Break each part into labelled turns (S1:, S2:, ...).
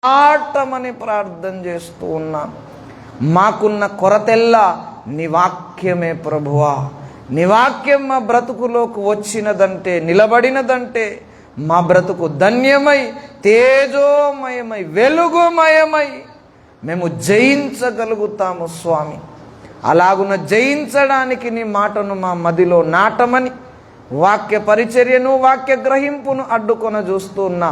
S1: ఆటమని ప్రార్థన చేస్తూ ఉన్నాం. మాకున్న కొరతెల్లా నీ వాక్యమే ప్రభువా. నీ వాక్యం మా బ్రతుకులోకి వచ్చినదంటే, నిలబడినదంటే మా బ్రతుకు ధన్యమై, తేజోమయమై, వెలుగుమయమై మేము జయించగలుగుతాము స్వామి. అలాగున జయించడానికి నీ మాటను మా మదిలో నాటమని, వాక్య పరిచర్యను, వాక్య గ్రహింపును అడ్డుకొన చూస్తున్న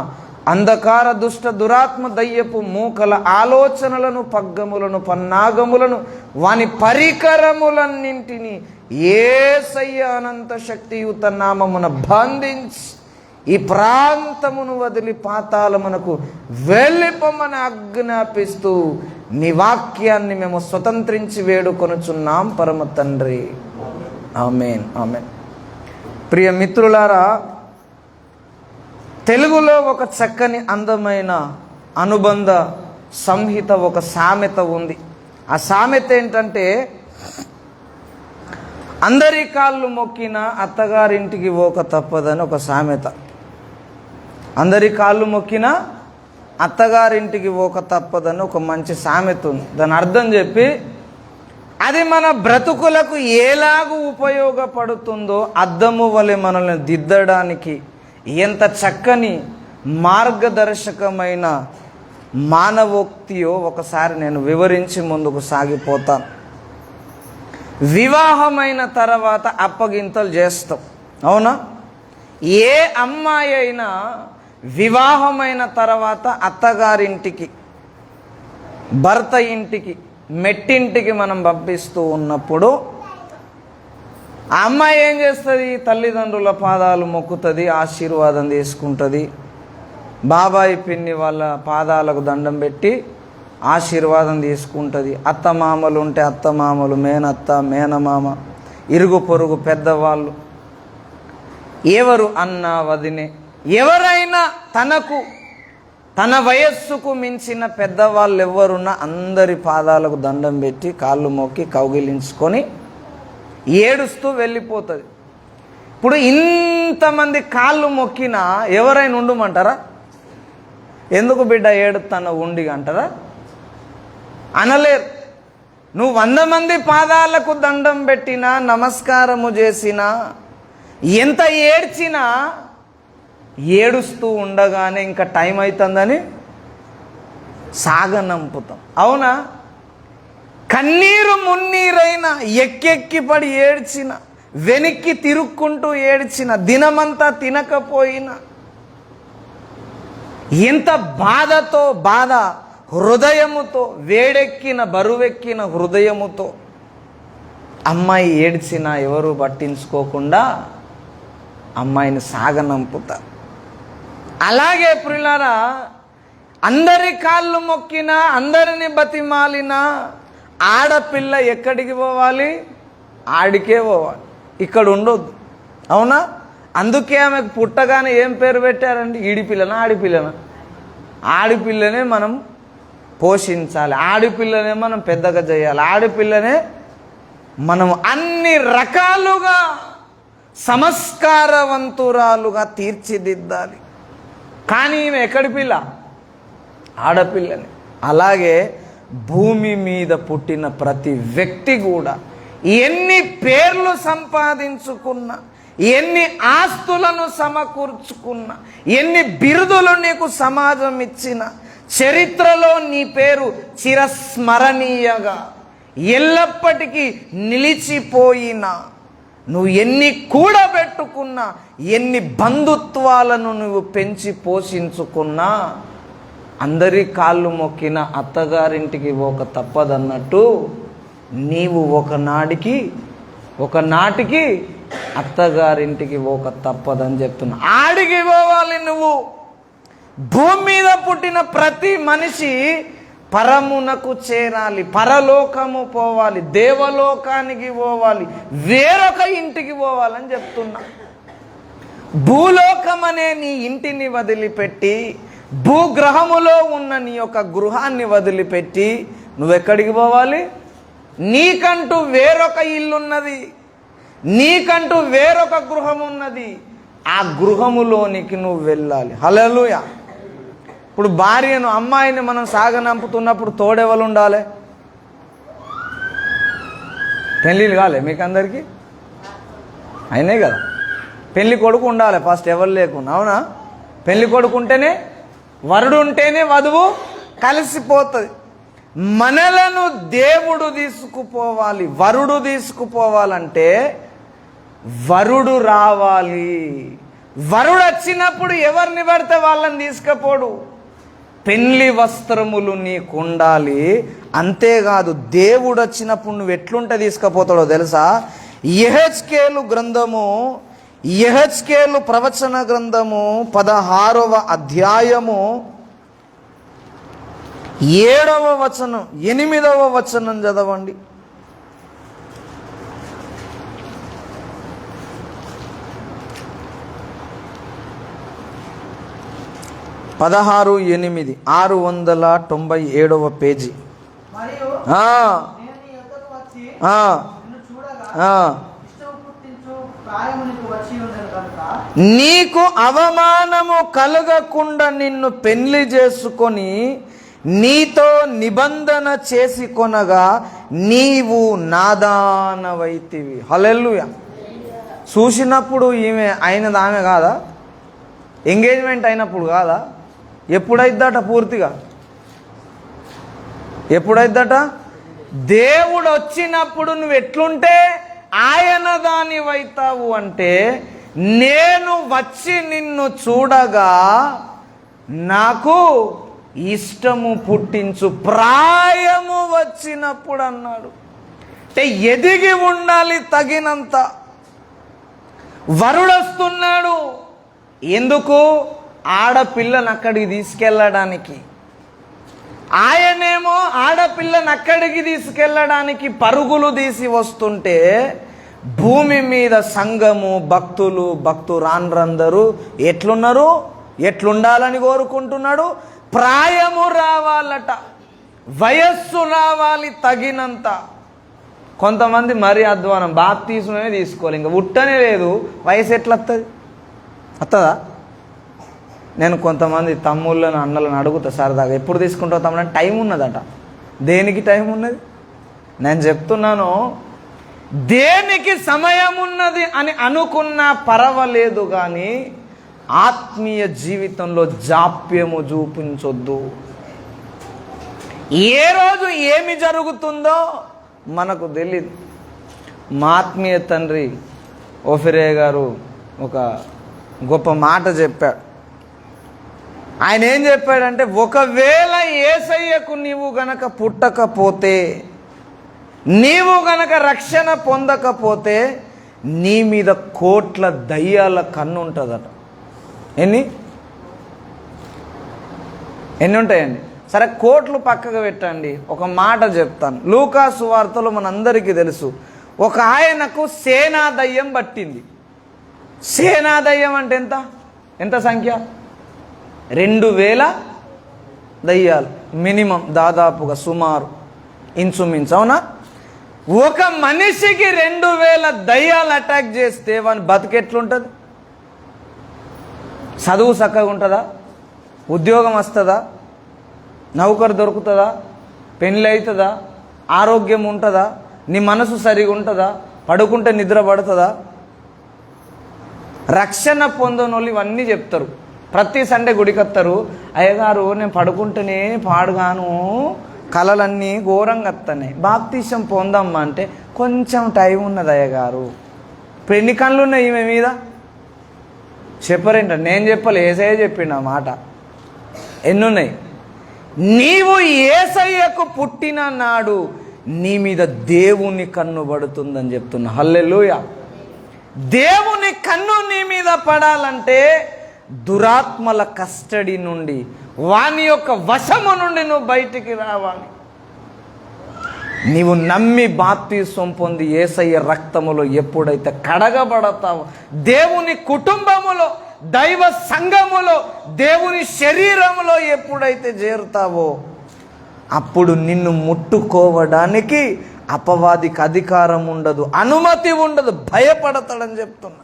S1: అంధకార దుష్ట దురాత్మ దయ్యపు మూకల ఆలోచనలను, పగ్గములను, పన్నాగములను, వాని పరికరములన్నింటినీ యేసయ్య అనంత శక్తియుత నామమున బంధించి ఈ ప్రాంతమును వదిలి పాతాళమునకు వెళ్ళిపోమని ఆజ్ఞాపిస్తూ నీ వాక్యాన్ని మేము స్వతంత్రించి వేడుకొనుచున్నాం పరమ తండ్రి. ఆమేన్, ఆమేన్. ప్రియ మిత్రులారా, తెలుగులో ఒక చక్కని అందమైన అనుబంధ సంహిత, ఒక సామెత ఉంది. ఆ సామెత ఏంటంటే, అందరి కాళ్ళు మొక్కిన అత్తగారింటికి పోక తప్పదని ఒక సామెత. అందరి కాళ్ళు మొక్కిన అత్తగారింటికి పోక తప్పదని ఒక మంచి సామెత ఉంది. దాని అర్థం చెప్పి, అది మన బ్రతుకులకు ఎలాగూ ఉపయోగపడుతుందో అద్దము వలె మనల్ని దిద్దడానికి ఎంత చక్కని మార్గదర్శకమైన మానవోక్తియో ఒకసారి నేను వివరించి ముందుకు సాగిపోతాను. వివాహమైన తర్వాత అప్పగింతలు చేస్తాం, అవునా? ఏ అమ్మాయి అయినా వివాహమైన తర్వాత అత్తగారింటికి, భర్త ఇంటికి, మెట్టింటికి మనం పంపిస్తూ ఉన్నప్పుడు ఆ అమ్మాయి ఏం చేస్తుంది? తల్లిదండ్రుల పాదాలు మొక్కుతుంది, ఆశీర్వాదం తీసుకుంటుంది. బాబాయి పిన్ని వాళ్ళ పాదాలకు దండం పెట్టి ఆశీర్వాదం తీసుకుంటుంది. అత్తమామలు ఉంటే అత్తమామలు, మేనత్త, మేనమామ, ఇరుగు పొరుగు పెద్దవాళ్ళు, ఎవరు అన్న వదినే, ఎవరైనా తనకు తన వయస్సుకు మించిన పెద్దవాళ్ళు ఎవరున్నా అందరి పాదాలకు దండం పెట్టి కాళ్ళు మొక్కి కౌగిలించుకొని ఏడుస్తూ వెళ్ళిపోతుంది. ఇప్పుడు ఇంతమంది కాళ్ళు మొక్కినా ఎవరైనా ఉండమంటారా? ఎందుకు బిడ్డ ఏడుతానో ఉండి అంటారా? అనలేరు. నువ్వు 100 మంది పాదాలకు దండం పెట్టినా, నమస్కారము చేసినా, ఎంత ఏడ్చినా, ఏడుస్తూ ఉండగానే ఇంకా టైం అవుతుందని సాగనంపుతాం, అవునా? కన్నీరు మున్నీరైనా, ఎక్కెక్కి పడి ఏడ్చిన, వెనక్కి తిరుక్కుంటూ ఏడ్చిన, దినమంతా తినకపోయినా, ఎంత బాధతో, బాధ హృదయముతో, వేడెక్కిన బరువెక్కిన హృదయముతో అమ్మాయి ఏడ్చినా ఎవరు పట్టించుకోకుండా అమ్మాయిని సాగనంపుతారు. అలాగే ప్రియులారా, అందరి కాళ్ళు మొక్కినా, అందరిని బతిమాలినా ఆడపిల్ల ఎక్కడికి పోవాలి? ఆడికే పోవాలి, ఇక్కడ ఉండొద్దు, అవునా? అందుకే ఆమెకు పుట్టగానే ఏం పేరు పెట్టారండి? ఈడిపిల్లనా ఆడిపిల్లనా? ఆడిపిల్లనే మనం పోషించాలి, ఆడపిల్లనే మనం పెద్దగా చేయాలి, ఆడపిల్లనే మనం అన్ని రకాలుగా సంస్కారవంతురాలుగా తీర్చిదిద్దాలి. కానీ ఈమె ఎక్కడి పిల్ల? ఆడపిల్లని. అలాగే భూమి మీద పుట్టిన ప్రతి వ్యక్తి కూడా ఎన్ని పేర్లు సంపాదించుకున్నా, ఎన్ని ఆస్తులను సమకూర్చుకున్నా, ఎన్ని బిరుదులు నీకు సమాజం ఇచ్చిన, చరిత్రలో నీ పేరు చిరస్మరణీయంగా ఎల్లప్పటికీ నిలిచిపోయినా, నువ్వు ఎన్ని కూడబెట్టుకున్నా, ఎన్ని బంధుత్వాలను నువ్వు పెంచి పోషించుకున్నా, అందరి కాళ్ళు మొక్కిన అత్తగారింటికి పోక తప్పదన్నట్టు నీవు ఒకనాటికి అత్తగారింటికి పోక తప్పదని చెప్తున్నా. ఆడికి పోవాలి నువ్వు. భూమి మీద పుట్టిన ప్రతి మనిషి పరమునకు చేరాలి, పరలోకము పోవాలి, దేవలోకానికి పోవాలి, వేరొక ఇంటికి పోవాలని చెప్తున్నా. భూలోకం అనే నీ ఇంటిని వదిలిపెట్టి, భూగ్రహములో ఉన్న నీ యొక్క గృహాన్ని వదిలిపెట్టి నువ్వెక్కడికి పోవాలి? నీకంటూ వేరొక ఇల్లున్నది, నీకంటూ వేరొక గృహం ఉన్నది. ఆ గృహములోనికి నువ్వు వెళ్ళాలి. హల్లెలూయా. ఇప్పుడు భార్యను అమ్మాయిని మనం సాగనంపుతున్నప్పుడు తోడెవరు ఉండాలి? పెళ్ళిళ్ళు కాలే మీకు అందరికీ? అయినాయి కదా. పెళ్లి కొడుకు ఉండాలి ఫస్ట్, ఎవరు లేకుండా, అవునా? పెళ్లి కొడుకు ఉంటేనే, వరుడు ఉంటేనే వధువు కలిసిపోతుంది. మనలను దేవుడు తీసుకుపోవాలి. వరుడు తీసుకుపోవాలంటే వరుడు రావాలి. వరుడు వచ్చినప్పుడు ఎవరిని పడితే వాళ్ళని తీసుకుపోడు. పెళ్లి వస్త్రములు నీకు ఉండాలి. అంతేకాదు, దేవుడు వచ్చినప్పుడు నువ్వు ఎట్లుంటే తీసుకుపోతాడో తెలుసా? యెహెజ్కేలు ప్రవచన గ్రంథము 16వ అధ్యాయము 7వ వచనం 8వ వచనం చదవండి. 16:8 697వ పేజీ. నీకు అవమానము కలగకుండా నిన్ను పెళ్లి చేసుకొని నీతో నిబంధన చేసి కొనగా నీవు నాదానవైతివి. హల్లెలూయా. చూసినప్పుడు ఈమె అయినది ఆమె కాదా? ఎంగేజ్మెంట్ అయినప్పుడు కాదా? ఎప్పుడైద్దట? పూర్తిగా ఎప్పుడైద్దట? దేవుడు వచ్చినప్పుడు నువ్వు ఎట్లుంటే ఆయన దానివైతావు అంటే, నేను వచ్చి నిన్ను చూడగా నాకు ఇష్టము పుట్టించు ప్రాయము వచ్చినప్పుడు అన్నాడు. అంటే ఎదిగి ఉండాలి తగినంత. వరుడొస్తున్నాడు ఎందుకు? ఆడపిల్లను అక్కడికి తీసుకెళ్ళడానికి. ఆయనేమో ఆడపిల్లను అక్కడికి తీసుకెళ్ళడానికి పరుగులు తీసి వస్తుంటే, భూమి మీద సంఘము, భక్తురాండ్రందరూ ఎట్లున్నారు? ఎట్లుండాలని కోరుకుంటున్నాడు? ప్రాయము రావాలట, వయస్సు రావాలి తగినంత. కొంతమంది మరీ అధ్వానం, బాప్తిస్మమే తీసుకోవాలి, ఇంకా ఉట్టనే లేదు, వయసు ఎట్లా వస్తుంది? వస్తుందా? నేను కొంతమంది తమ్ముళ్ళను అన్నలను అడుగుతా సరదాగా, ఎప్పుడు తీసుకుంటావు తమ్ముడు అంటే, టైం ఉన్నదట. దేనికి టైం ఉన్నది? నేను చెప్తున్నాను, దేనికి సమయం ఉన్నది అని అనుకున్నా పర్వాలేదు, కానీ ఆత్మీయ జీవితంలో జాప్యము చూపించొద్దు. ఏ రోజు ఏమి జరుగుతుందో మనకు తెలియదు. మా ఆత్మీయ తండ్రి ఓఫిరే గారు ఒక గొప్ప మాట చెప్పాడు. ఆయన ఏం చెప్పాడంటే, ఒకవేళ యేసయ్యకు నీవు గనక పుట్టకపోతే, నీవు గనక రక్షణ పొందకపోతే, నీ మీద కోట్ల దయ్యాల కన్ను ఉంటుందట. ఎన్ని ఉంటాయండి? సరే, కోట్లు పక్కకు పెట్టండి, ఒక మాట చెప్తాను. లూకా సువార్తలో మనందరికీ తెలుసు, ఒక ఆయనకు సేనా దయ్యం పట్టింది. సేనా దయ్యం అంటే ఎంత సంఖ్య? 2000 దయ్యాలు మినిమం, దాదాపుగా సుమారు ఇంచుమించు, అవునా? ఒక మనిషికి 2000 దయ్యాలు అటాక్ చేస్తే వాని బతికెట్లుంటుంది? చదువు చక్కగా ఉంటుందా? ఉద్యోగం వస్తుందా? నౌకరు దొరుకుతుందా? పెళ్ళి అవుతుందా? ఆరోగ్యం ఉంటుందా? నీ మనసు సరిగా ఉంటుందా? పడుకుంటే నిద్ర పడుతుందా? రక్షణ పొందనోళ్ళు ఇవన్నీ చెప్తారు. ప్రతి సండే గుడికి వస్తారు, అయ్యగారు నేను పడుకుంటేనే పాడుగాను, కళలన్నీ ఘోరంగా వస్తున్నాయి, బాప్తీసం పొందమ్మా అంటే, కొంచెం టైం ఉన్నది అయ్యగారు. ఇప్పుడు ఎన్ని కళ్ళు ఉన్నాయి ఈమె మీద? చెప్పరేంట? నేను చెప్పలే, ఏసయ్య చెప్పిండు ఆ మాట. ఎన్నున్నాయి? నీవు యేసయ్యకు పుట్టిన నాడు నీ మీద దేవుని కన్ను పడుతుందని చెప్తున్నా. హల్లెలూయా. దేవుని కన్ను నీ మీద పడాలంటే దురాత్మల కస్టడీ నుండి, వాని యొక్క వశము నుండి నువ్వు బయటికి రావాలి. నీవు నమ్మి బాప్తిసం పొంది యేసయ్య రక్తములో ఎప్పుడైతే కడగబడతావో, దేవుని కుటుంబములో, దైవ సంఘములో, దేవుని శరీరములో ఎప్పుడైతే చేరుతావో, అప్పుడు నిన్ను ముట్టుకోవడానికి అపవాదికి అధికారం ఉండదు, అనుమతి ఉండదు, భయపడతాడని చెప్తున్నా.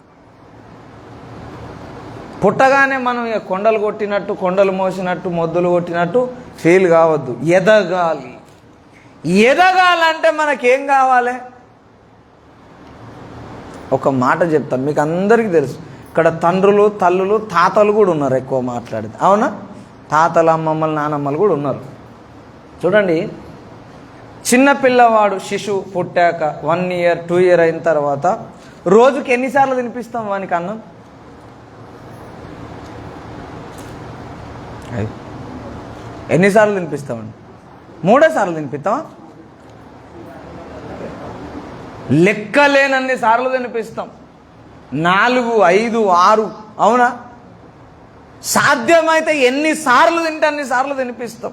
S1: పుట్టగానే మనం ఇక కొండలు కొట్టినట్టు, కొండలు మోసినట్టు, మొద్దులు కొట్టినట్టు ఫీల్ కావద్దు. ఎదగాలి. ఎదగాలంటే మనకేం కావాలి? ఒక మాట చెప్తాను, మీకు అందరికీ తెలుసు. ఇక్కడ తండ్రులు, తల్లులు, తాతలు కూడా ఉన్నారు ఎక్కువ మాట్లాడితే. అవునా? తాతలు, అమ్మమ్మలు, నానమ్మలు కూడా ఉన్నారు. చూడండి, చిన్న పిల్లవాడు శిశువు పుట్టాక 1 year 2 year అయిన తర్వాత రోజుకి ఎన్నిసార్లు తినిపిస్తాం వానికి అన్నం? ఎన్నిసార్లు తినిపిస్తామండి? 3 సార్లు తినిపిస్తామా? లెక్కలేనన్ని సార్లు తినిపిస్తాం. 4, 5, 6. అవునా? సాధ్యమైతే ఎన్నిసార్లు తింటే అన్నిసార్లు తినిపిస్తాం.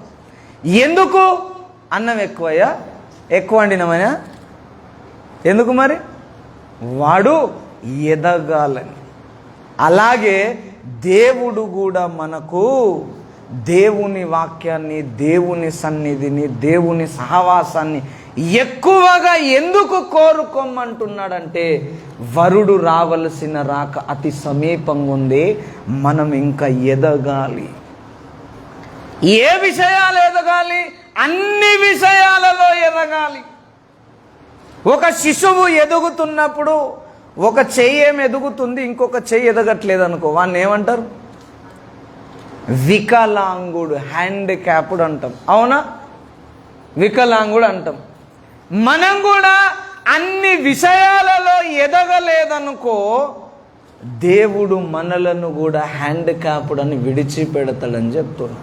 S1: ఎందుకు? అన్నం ఎక్కువ వండినమైనా ఎందుకు మరి? వాడు ఎదగాలని. అలాగే దేవుడు కూడా మనకు దేవుని వాక్యాన్ని, దేవుని సన్నిధిని, దేవుని సహవాసాన్ని ఎక్కువగా ఎందుకు కోరుకోమంటున్నాడంటే, వరుడు రావలసిన రాక అతి సమీపంగా ఉంది. మనం ఇంకా ఎదగాలి. ఏ విషయాలు ఎదగాలి? అన్ని విషయాలలో ఎదగాలి. ఒక శిశువు ఎదుగుతున్నప్పుడు ఒక చెయ్యి ఏమి ఎదుగుతుంది, ఇంకొక చెయ్యి ఎదగట్లేదు అనుకో, వాడిని ఏమంటారు? వికలాంగుడు, హ్యాండిక్యాప్డ్ అంటాం. అవునా? వికలాంగుడు అంటాం. మనం కూడా అన్ని విషయాలలో ఎదగలేదనుకో, దేవుడు మనలను కూడా హ్యాండిక్యాప్డ్ అని విడిచిపెడతాడని చెప్తున్నా.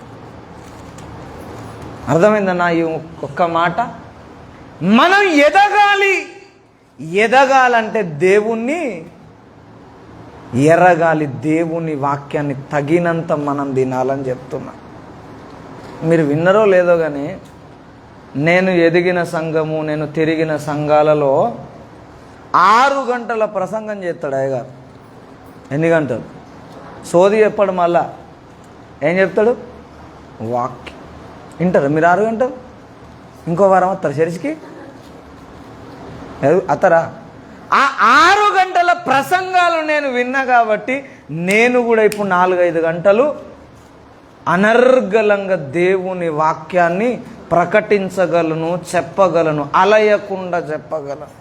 S1: అర్థమైందన్నా ఈ ఒక్క మాట? మనం ఎదగాలి. ఎదగాలంటే దేవుణ్ణి ఎరగాలి. దేవుని వాక్యాన్ని తగినంత మనం తినాలని చెప్తున్నా. మీరు విన్నరో లేదో కానీ, నేను ఎదిగిన సంఘము, నేను తిరిగిన సంఘాలలో 6 గంటల ప్రసంగం చేస్తాడు అయ్యగారు. ఎన్ని గంటలు? సోది చెప్పాడు. మళ్ళా ఏం చెప్తాడు? వాక్యం. వింటారా మీరు 6 గంటలు? ఇంకో వారం వస్తారు చర్చికి? అత్తరా? ఆ 6 గంటల ప్రసంగాలు నేను విన్నా కాబట్టి నేను కూడా ఇప్పుడు 4-5 గంటలు అనర్గళంగా దేవుని వాక్యాన్ని ప్రకటించగలను, చెప్పగలను, అలయకుండా చెప్పగలను.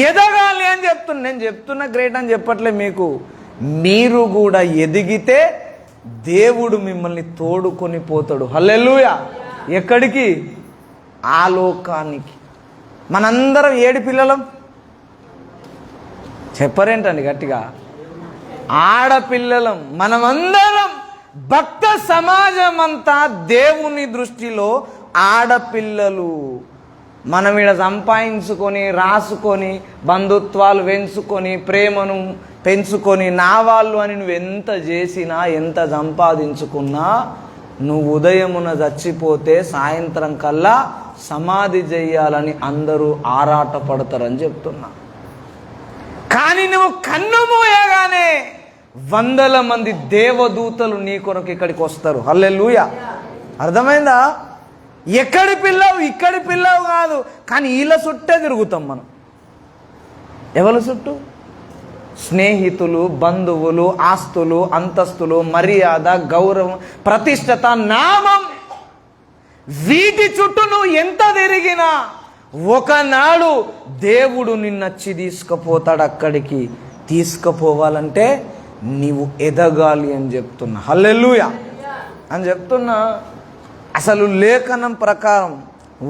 S1: ఎదగాలి అని చెప్తున్నా. నేను చెప్తున్నా గ్రేట్ అని చెప్పట్లే మీకు. మీరు కూడా ఎదిగితే దేవుడు మిమ్మల్ని తోడుకొని పోతాడు. హల్లెలూయా. ఎక్కడికి? ఆ లోకానికి. మనందరం ఏడు పిల్లలం చెప్పరేంటండి గట్టిగా? ఆడపిల్లలం. మనమందరం భక్త సమాజం అంతా దేవుని దృష్టిలో ఆడపిల్లలు. మనం ఈడ సంపాదించుకొని, రాసుకొని, బంధుత్వాలు పెంచుకొని, ప్రేమను పెంచుకొని, నా వాళ్ళు అని నువ్వు ఎంత చేసినా, ఎంత సంపాదించుకున్నా, నువ్వు ఉదయమున చచ్చిపోతే సాయంత్రం కల్లా సమాధి చెయ్యాలని అందరూ ఆరాటపడతారని చెప్తున్నా. కానీ నువ్వు కన్ను మూయగానే 100 మంది దేవదూతలు నీ కొరకు ఇక్కడికి వస్తారు. హల్లెలూయా. అర్థమైందా? ఎక్కడి పిల్లవు, ఇక్కడి పిల్లవు కాదు, కానీ వీళ్ళ చుట్టే తిరుగుతాం మనం. ఎవరి చుట్టూ? స్నేహితులు, బంధువులు, ఆస్తులు, అంతస్తులు, మర్యాద, గౌరవం, ప్రతిష్టత, నామం, వీటి చుట్టూ నువ్వు ఎంత తిరిగినా ఒకనాడు దేవుడు నిన్నొచ్చి తీసుకుపోతాడు. అక్కడికి తీసుకుపోవాలంటే నీవు ఎదగాలి అని చెప్తున్నా. హల్లెలూయా అని చెప్తున్నా. అసలు లేఖనం ప్రకారం,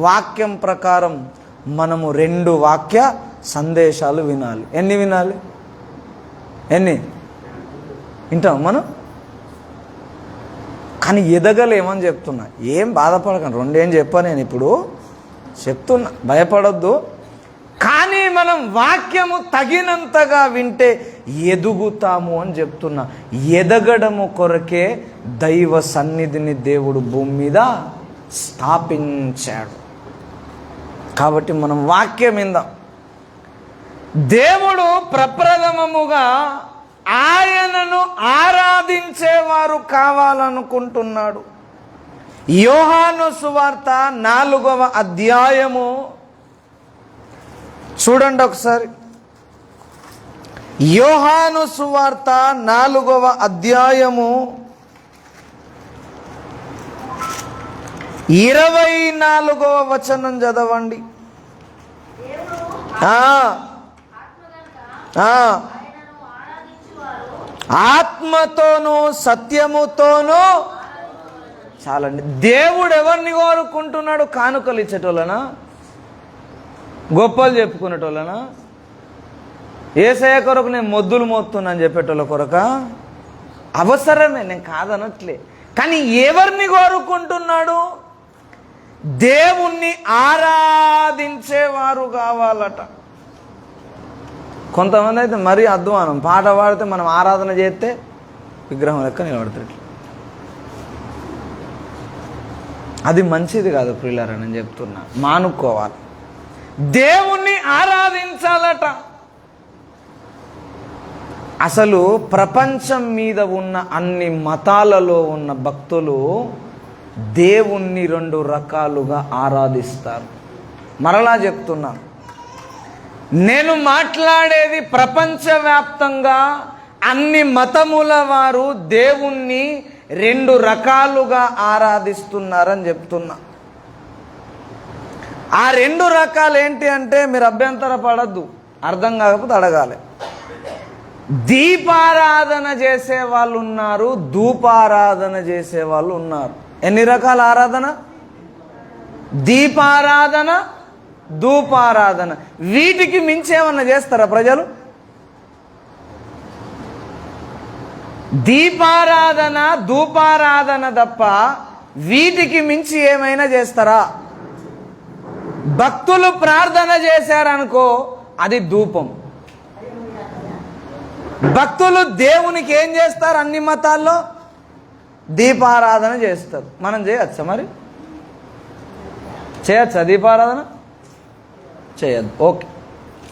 S1: వాక్యం ప్రకారం మనము 2 వాక్య సందేశాలు వినాలి. ఎన్ని వినాలి? ఎన్ని వింటాం మనం? కానీ ఎదగలేమని చెప్తున్నా. ఏం బాధపడకండి, 2 ఏం చెప్పా నేను ఇప్పుడు చెప్తున్నా, భయపడొద్దు. కానీ మనం వాక్యము తగినంతగా వింటే ఎదుగుతాము అని చెప్తున్నా. ఎదగడము కొరకే దైవ సన్నిధిని దేవుడు భూమి మీద స్థాపించాడు. కాబట్టి మనం వాక్యం విందాం. దేవుడు ప్రప్రథమముగా ఆయనను ఆరాధించేవారు కావాలనుకుంటున్నాడు. యోహాను సువార్త 4వ అధ్యాయము చూడండి ఒకసారి. యోహాను సువార్త 4వ అధ్యాయము 24వ వచనం చదవండి. ఆత్మతోనూ సత్యముతోనూ. చాలండి. దేవుడు ఎవరిని కోరుకుంటున్నాడు? కానుకలు ఇచ్చేటోళ్ళనా? గొప్పలు చెప్పుకునేటోళ్ళనా? యేసయ్య కొరకు నేను మొద్దులు మోస్తున్నాను చెప్పేటోళ్ళ కొరక? అవసరమే, నేను కాదనట్లే. కానీ ఎవరిని కోరుకుంటున్నాడు? దేవుణ్ణి ఆరాధించేవారు కావాలట. కొంతమంది అయితే మరీ అధ్వానం, పాట పాడితే మనం ఆరాధన చేస్తే విగ్రహం లెక్క నిలబడతారు. అది మంచిది కాదు ప్రియులారా, నేను చెప్తున్నా, మానుకోవాలి. దేవుణ్ణి ఆరాధించాలట. అసలు ప్రపంచం మీద ఉన్న అన్ని మతాలలో ఉన్న భక్తులు దేవుణ్ణి 2 రకాలుగా ఆరాధిస్తారు. మరలా చెప్తున్నాను, నేను మాట్లాడేది ప్రపంచవ్యాప్తంగా అన్ని మతముల వారు దేవుణ్ణి 2 రకాలుగా ఆరాధిస్తున్నారని చెప్తున్నా. ఆ 2 రకాలు ఏంటి అంటే మీరు అభ్యంతర పడద్దు, అర్థం కాకపోతే అడగాలి. దీపారాధన చేసే వాళ్ళు ఉన్నారు, ధూపారాధన చేసే వాళ్ళు ఉన్నారు. ఎన్ని రకాల ఆరాధన? దీపారాధన, ధూపారాధన. వీటికి మించి ఏమన్నా చేస్తారా ప్రజలు? దీపారాధన, ధూపారాధన తప్ప వీటికి మించి ఏమైనా చేస్తారా? భక్తులు ప్రార్థన చేశారనుకో, అది ధూపం. భక్తులు దేవునికి ఏం చేస్తారు? అన్ని మతాల్లో దీపారాధన చేస్తారు. మనం చేయొచ్చా? మరి చేయొచ్చా దీపారాధన? చేయద్దు. ఓకే,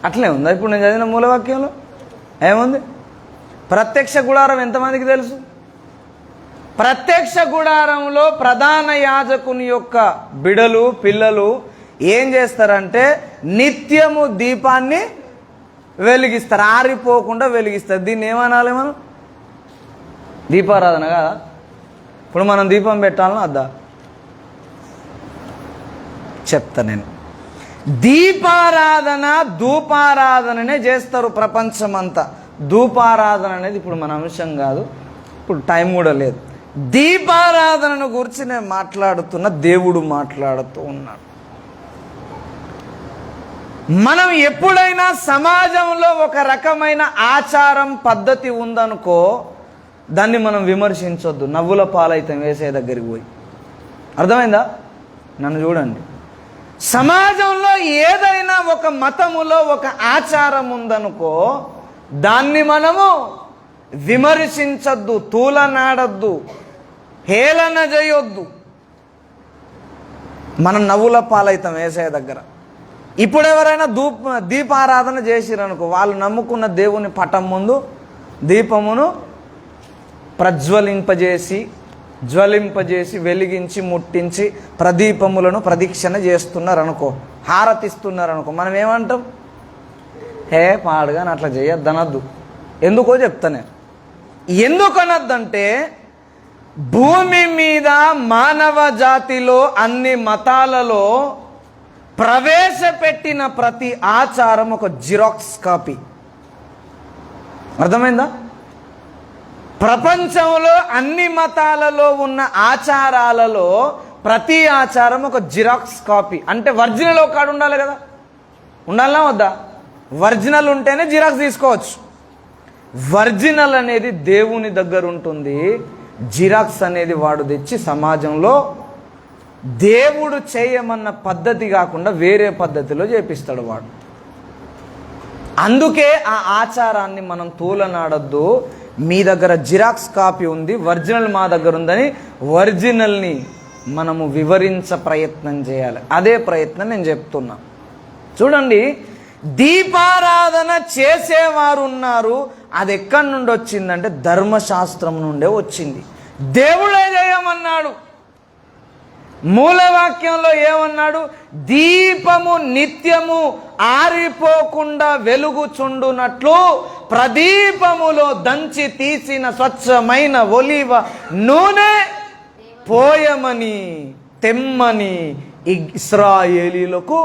S1: అట్లే ఉందా? ఇప్పుడు నేను చదివిన మూలవాక్యంలో ఏముంది? ప్రత్యక్ష గుడారం ఎంతమందికి తెలుసు? ప్రత్యక్ష గుడారంలో ప్రధాన యాజకుని యొక్క బిడలు, పిల్లలు ఏం చేస్తారంటే నిత్యము దీపాన్ని వెలిగిస్తారు, ఆరిపోకుండా వెలిగిస్తారు. దీన్ని ఏమనాలి మనం? దీపారాధన కాదా? ఇప్పుడు మనం దీపం పెట్టాలని అద్దా? చెప్తా నేను. దీపారాధన, ధూపారాధననే చేస్తారు ప్రపంచమంతా. ధూపారాధన అనేది ఇప్పుడు మన అంశం కాదు, ఇప్పుడు టైం కూడా లేదు. దీపారాధనను గురించి నేను మాట్లాడుతున్నా, దేవుడు మాట్లాడుతూ ఉన్నాడు. మనం ఎప్పుడైనా సమాజంలో ఒక రకమైన ఆచారం, పద్ధతి ఉందనుకో, దాన్ని మనం విమర్శించొద్దు. నవ్వుల పాలైతాం యేసయ్య దగ్గరికి పోయి. అర్థమైందా? నన్ను చూడండి. సమాజంలో ఏదైనా ఒక మతములో ఒక ఆచారం ఉందనుకో, దాన్ని మనము విమర్శించొద్దు, తూలనాడొద్దు, హేళన చేయొద్దు. మనం నవ్వుల పాలైతాం యేసయ్య దగ్గర. ఇప్పుడు ఎవరైనా దీపారాధన చేసిరనుకో, వాళ్ళు నమ్ముకున్న దేవుని పటం ముందు దీపమును జ్వలింపజేసి వెలిగించి ముట్టించి ప్రదీపములను ప్రదక్షిణ చేస్తున్నారనుకో, హారతిస్తున్నారనుకో, మనం ఏమంటాం? హే పాడుగా అట్లా చేయొద్దనద్దు. ఎందుకో చెప్తానే. ఎందుకనద్దంటే భూమి మీద మానవ జాతిలో అన్ని మతాలలో ప్రవేశపెట్టిన ప్రతి ఆచారం ఒక జిరాక్స్ కాపీ. అర్థమైందా? ప్రపంచంలో అన్ని మతాలలో ఉన్న ఆచారాలలో ప్రతి ఆచారం ఒక జిరాక్స్ కాపీ. అంటే ఒరిజినల్ ఒక కాడ ఉండాలి కదా, ఉండాలనా వద్దా? ఒరిజినల్ ఉంటేనే జిరాక్స్ తీసుకోవచ్చు. ఒరిజినల్ అనేది దేవుని దగ్గర ఉంటుంది, జిరాక్స్ అనేది వాడు తెచ్చి సమాజంలో దేవుడు చేయమన్న పద్ధతి కాకుండా వేరే పద్ధతిలో చేపిస్తాడు వాడు. అందుకే ఆ ఆచారాన్ని మనం తూలనాడొద్దు. మీ దగ్గర జిరాక్స్ కాపీ ఉంది, ఒరిజినల్ మా దగ్గర ఉందని ఒరిజినల్ని మనము వివరించ ప్రయత్నం చేయాలి. అదే ప్రయత్నం నేను చెప్తున్నా. చూడండి, దీపారాధన చేసేవారు ఉన్నారు. అది ఎక్కడి నుండి వచ్చిందంటే ధర్మశాస్త్రం నుండే వచ్చింది. దేవుడే చేయమన్నాడు. మూలవాక్యంలో ఏమన్నాడు? దీపము నిత్యము ఆరిపోకుండా వెలుగుచుండునట్లు ప్రదీపములో దంచి తీసిన స్వచ్ఛమైన ఒలీవ నూనె పోయమని తెమ్మని ఇశ్రాయేలీలకు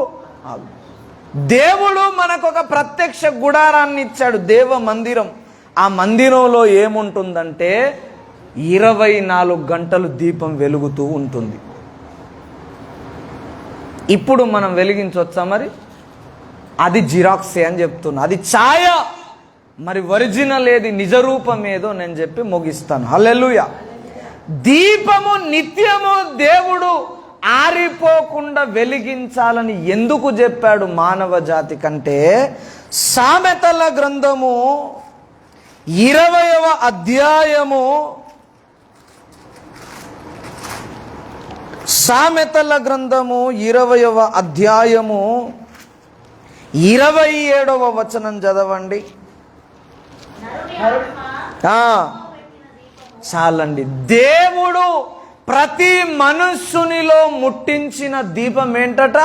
S1: దేవుడు మనకొక ప్రత్యక్ష గుడారాన్ని ఇచ్చాడు, దేవ మందిరం. ఆ మందిరంలో ఏముంటుందంటే 24 గంటలు దీపం వెలుగుతూ ఉంటుంది. ఇప్పుడు మనం వెలిగించవచ్చా? మరి అది జిరాక్సే అని చెప్తున్నా, అది ఛాయ. మరి ఒరిజినల్ ఏది, నిజ రూపం ఏదో నేను చెప్పి ముగిస్తాను. హల్లెలూయా. దీపము నిత్యము దేవుడు ఆరిపోకుండా వెలిగించాలని ఎందుకు చెప్పాడు మానవ జాతి కంటే? సామెతల గ్రంథము 20వ అధ్యాయము, సామెతల గ్రంథము 20వ అధ్యాయము 27వ వచనం చదవండి. చాలండి. దేవుడు ప్రతి మనుష్యునిలో ముట్టించిన దీపం ఏంటట?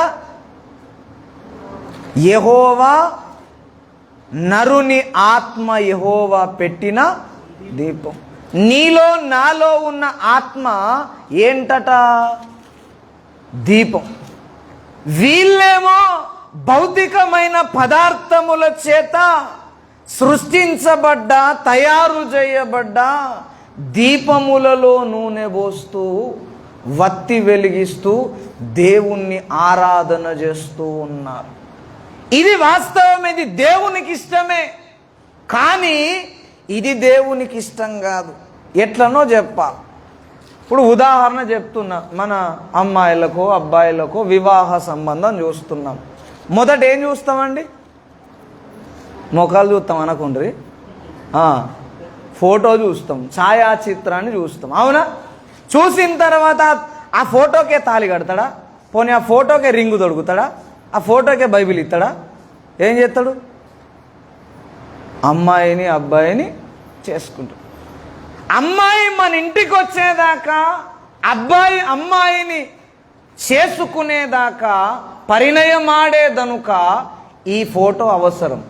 S1: యెహోవా, నరుని ఆత్మ యెహోవా పెట్టిన దీపం. నీలో నాలో ఉన్న ఆత్మ ఏంటట? దీపం. వీళ్ళేమో భౌతికమైన పదార్థముల చేత సృష్టించబడ్డ, తయారు చేయబడ్డ దీపములలో నూనె పోస్తూ, వత్తి వెలిగిస్తూ దేవుణ్ణి ఆరాధన చేస్తూ ఉన్నారు. ఇది వాస్తవం, ఇది దేవునికి ఇష్టమే. కానీ ఇది దేవునికి ఇష్టం కాదు. ఎట్లనో చెప్పాలి. ఇప్పుడు ఉదాహరణ చెప్తున్నా. మన అమ్మాయిలకు అబ్బాయిలకు వివాహ సంబంధం చూస్తున్నాం. మొదట ఏం చూస్తామండి? మొఖాలు చూస్తాం అనకుండ్రి, ఫోటో చూస్తాం, ఛాయాచిత్రాన్ని చూస్తాం, అవునా? చూసిన తర్వాత ఆ ఫోటోకే తాళి కడతాడా? పోనీ ఆ ఫోటోకే రింగు దొరుకుతాడా? ఆ ఫోటోకే బైబిల్ ఇస్తాడా? ఏం చేస్తాడు? అమ్మాయిని అబ్బాయిని చేసుకుంటాడు. అమ్మాయి మన ఇంటికి వచ్చేదాకా, అబ్బాయి అమ్మాయిని చేసుకునేదాకా పరిణయం ఆడేదనుక ఈ ఫోటో అవసరం.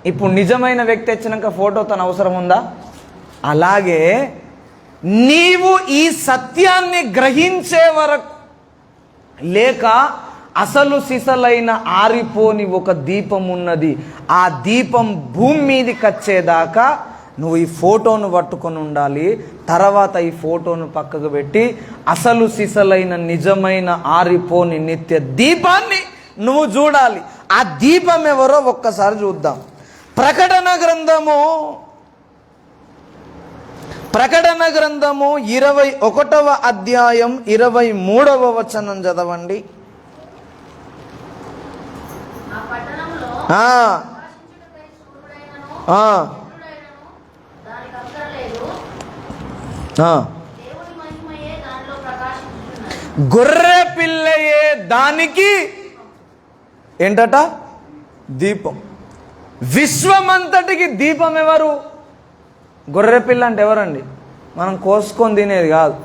S1: ఇప్పుడు నిజమైన వ్యక్తి వచ్చినాక ఫోటో తన అవసరం ఉందా? అలాగే నీవు ఈ సత్యాన్ని గ్రహించే వరకు, లేక అసలు సిసలైన ఆరిపోని ఒక దీపం ఉన్నది, ఆ దీపం భూమి మీదకి వచ్చేదాకా నువ్వు ఈ ఫోటోను పట్టుకొని ఉండాలి. తర్వాత ఈ ఫోటోను పక్కకు పెట్టి అసలు సిసలైన నిజమైన ఆరిపోని నిత్య దీపాన్ని నువ్వు చూడాలి. ఆ దీపం ఎవరో ఒక్కసారి చూద్దాం. ప్రకటన గ్రంథము 21వ అధ్యాయం 23వ వచనం చదవండి. గొర్రె పిల్లయే దానికి ఏంటట? దీపం. విశ్వమంతటికి దీపం ఎవరు? గొర్రె పిల్ల అంటే ఎవరండి? మనం కోసుకొని తినేది కాదు.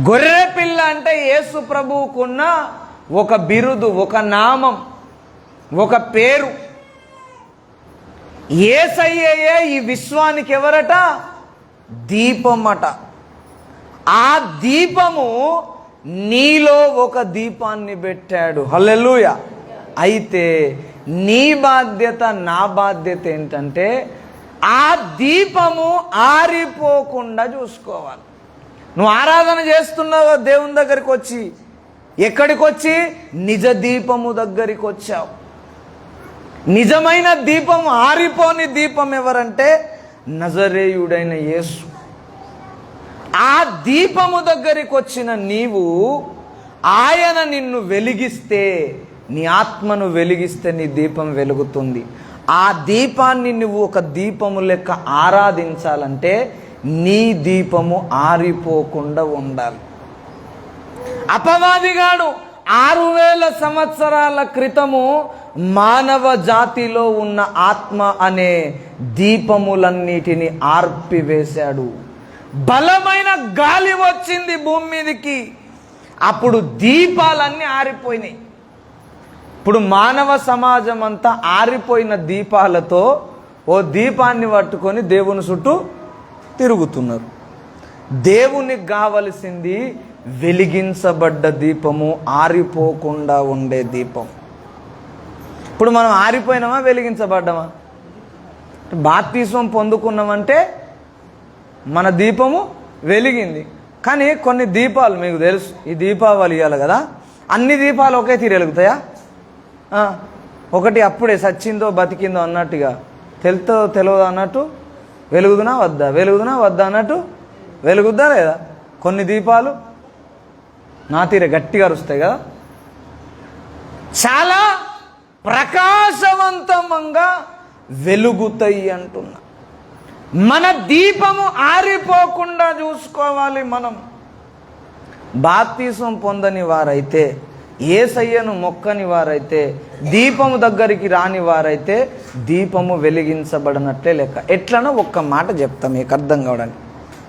S1: గొర్రె పిల్ల అంటే యేసు ప్రభువుకున్న ఒక బిరుదు, ఒక నామం, ఒక పేరు. యేసయ్యే ఈ విశ్వానికి ఎవరట? దీపమట. ఆ దీపము నీలో ఒక దీపాన్ని పెట్టాడు. హల్లెలూయా. అయితే నీ బాధ్యత, నా బాధ్యత ఏంటంటే ఆ దీపము ఆరిపోకుండా చూసుకోవాలి. నువ్వు ఆరాధన చేస్తున్నావు దేవుని దగ్గరికి వచ్చి, ఎక్కడికి వచ్చి? నిజ దీపము దగ్గరికి వచ్చావు. నిజమైన దీపం, ఆరిపోని దీపం ఎవరంటే నజరేయుడైన యేసు. ఆ దీపము దగ్గరికి వచ్చిన నీవు, ఆయన నిన్ను వెలిగిస్తే, నీ ఆత్మను వెలిగిస్తే నీ దీపం వెలుగుతుంది. ఆ దీపాన్ని నువ్వు ఒక దీపము లెక్క ఆరాధించాలంటే నీ దీపము ఆరిపోకుండా ఉండాలి. అపవాదిగాడు 6000 సంవత్సరాల క్రితము మానవ జాతిలో ఉన్న ఆత్మ అనే దీపములన్నిటిని ఆర్పివేశాడు. బలమైన గాలి వచ్చింది భూమి మీదకి, అప్పుడు దీపాలన్నీ ఆరిపోయినాయి. ఇప్పుడు మానవ సమాజం అంతా ఆరిపోయిన దీపాలతో ఓ దీపాన్ని పట్టుకొని దేవుని చుట్టూ తిరుగుతున్నారు. దేవునికి కావలసింది వెలిగించబడ్డ దీపము, ఆరిపోకుండా ఉండే దీపం. ఇప్పుడు మనం ఆరిపోయినామా, వెలిగించబడ్డామా? బాప్తిస్మం పొందుకున్నామంటే మన దీపము వెలిగింది. కానీ కొన్ని దీపాలు మీకు తెలుసు, ఈ దీపావళి ఇవ్వాలి కదా, అన్ని దీపాలు ఒకే తీరు వెలుగుతాయా? ఒకటి అప్పుడే సచ్చిందో బతికిందో అన్నట్టుగా, తెలియదు అన్నట్టు వెలుగుదునా వద్దా, వెలుగుదునా వద్దా అన్నట్టు వెలుగుద్దా లేదా? కొన్ని దీపాలు నా తీరే గట్టిగా అరుస్తాయి కదా, చాలా ప్రకాశవంతంగా వెలుగుతాయి అంటున్నా. మన దీపము ఆరిపోకుండా చూసుకోవాలి. మనం బాప్తిసం పొందని వారైతే, యేసయ్యను మొక్కని వారైతే, దీపము దగ్గరికి రాని వారైతే దీపము వెలిగించబడినట్లే లెక్క. ఎట్లనో ఒక్క మాట చెప్తాం మీకు అర్థం కావడానికి.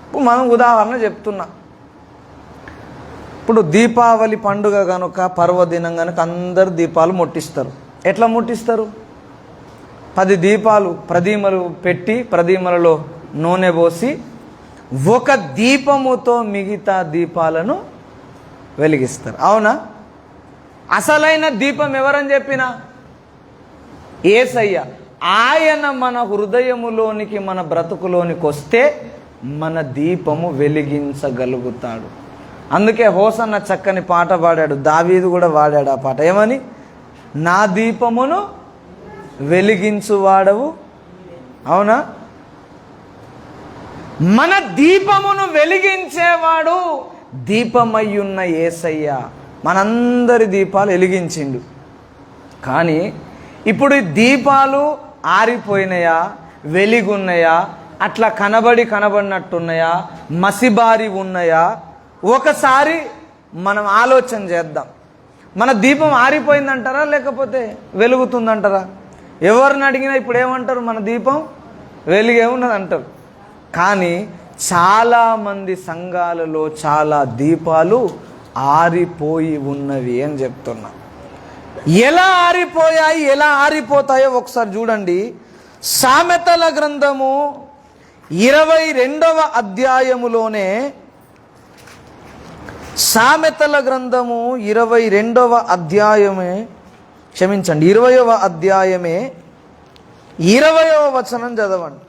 S1: ఇప్పుడు మనం ఉదాహరణ చెప్తున్నా. ఇప్పుడు దీపావళి పండుగ కనుక, పర్వదినం కనుక అందరు దీపాలు ముట్టిస్తారు. ఎట్లా ముట్టిస్తారు? 10 దీపాలు ప్రదీమలు పెట్టి, ప్రదీమలలో నూనె పోసి ఒక దీపముతో మిగతా దీపాలను వెలిగిస్తారు. అవునా? అసలైన దీపం ఎవరని చెప్పినా యేసయ్య. ఆయన మన హృదయములోనికి, మన బ్రతుకులోనికి వస్తే మన దీపము వెలిగించగలుగుతాడు. అందుకే హోసన్న చక్కని పాట పాడాడు, దావీదు కూడా వాడాడు ఆ పాట. ఏమని? నా దీపమును వెలిగించువాడవు. అవునా? మన దీపమును వెలిగించేవాడు దీపమయ్యున్న యేసయ్య మనందరి దీపాలు వెలిగించిండు. కానీ ఇప్పుడు ఈ దీపాలు ఆరిపోయినాయా, వెలిగున్నాయా, అట్లా కనబడినట్టున్నాయా, మసిబారి ఉన్నాయా? ఒకసారి మనం ఆలోచన చేద్దాం. మన దీపం ఆరిపోయిందంటారా లేకపోతే వెలుగుతుందంటారా? ఎవరిని అడిగినా ఇప్పుడు ఏమంటారు? మన దీపం వెలిగే ఉన్నది అంటారు. కానీ చాలామంది సంఘాలలో చాలా దీపాలు ఆరిపోయి ఉన్నవి అని చెప్తున్నా. ఎలా ఆరిపోయాయి, ఎలా ఆరిపోతాయో ఒకసారి చూడండి. సామెతల గ్రంథము 22వ అధ్యాయములోనే, సామెతల గ్రంథము 22వ అధ్యాయమే, క్షమించండి 20వ అధ్యాయమే 20వ వచనం చదవండి.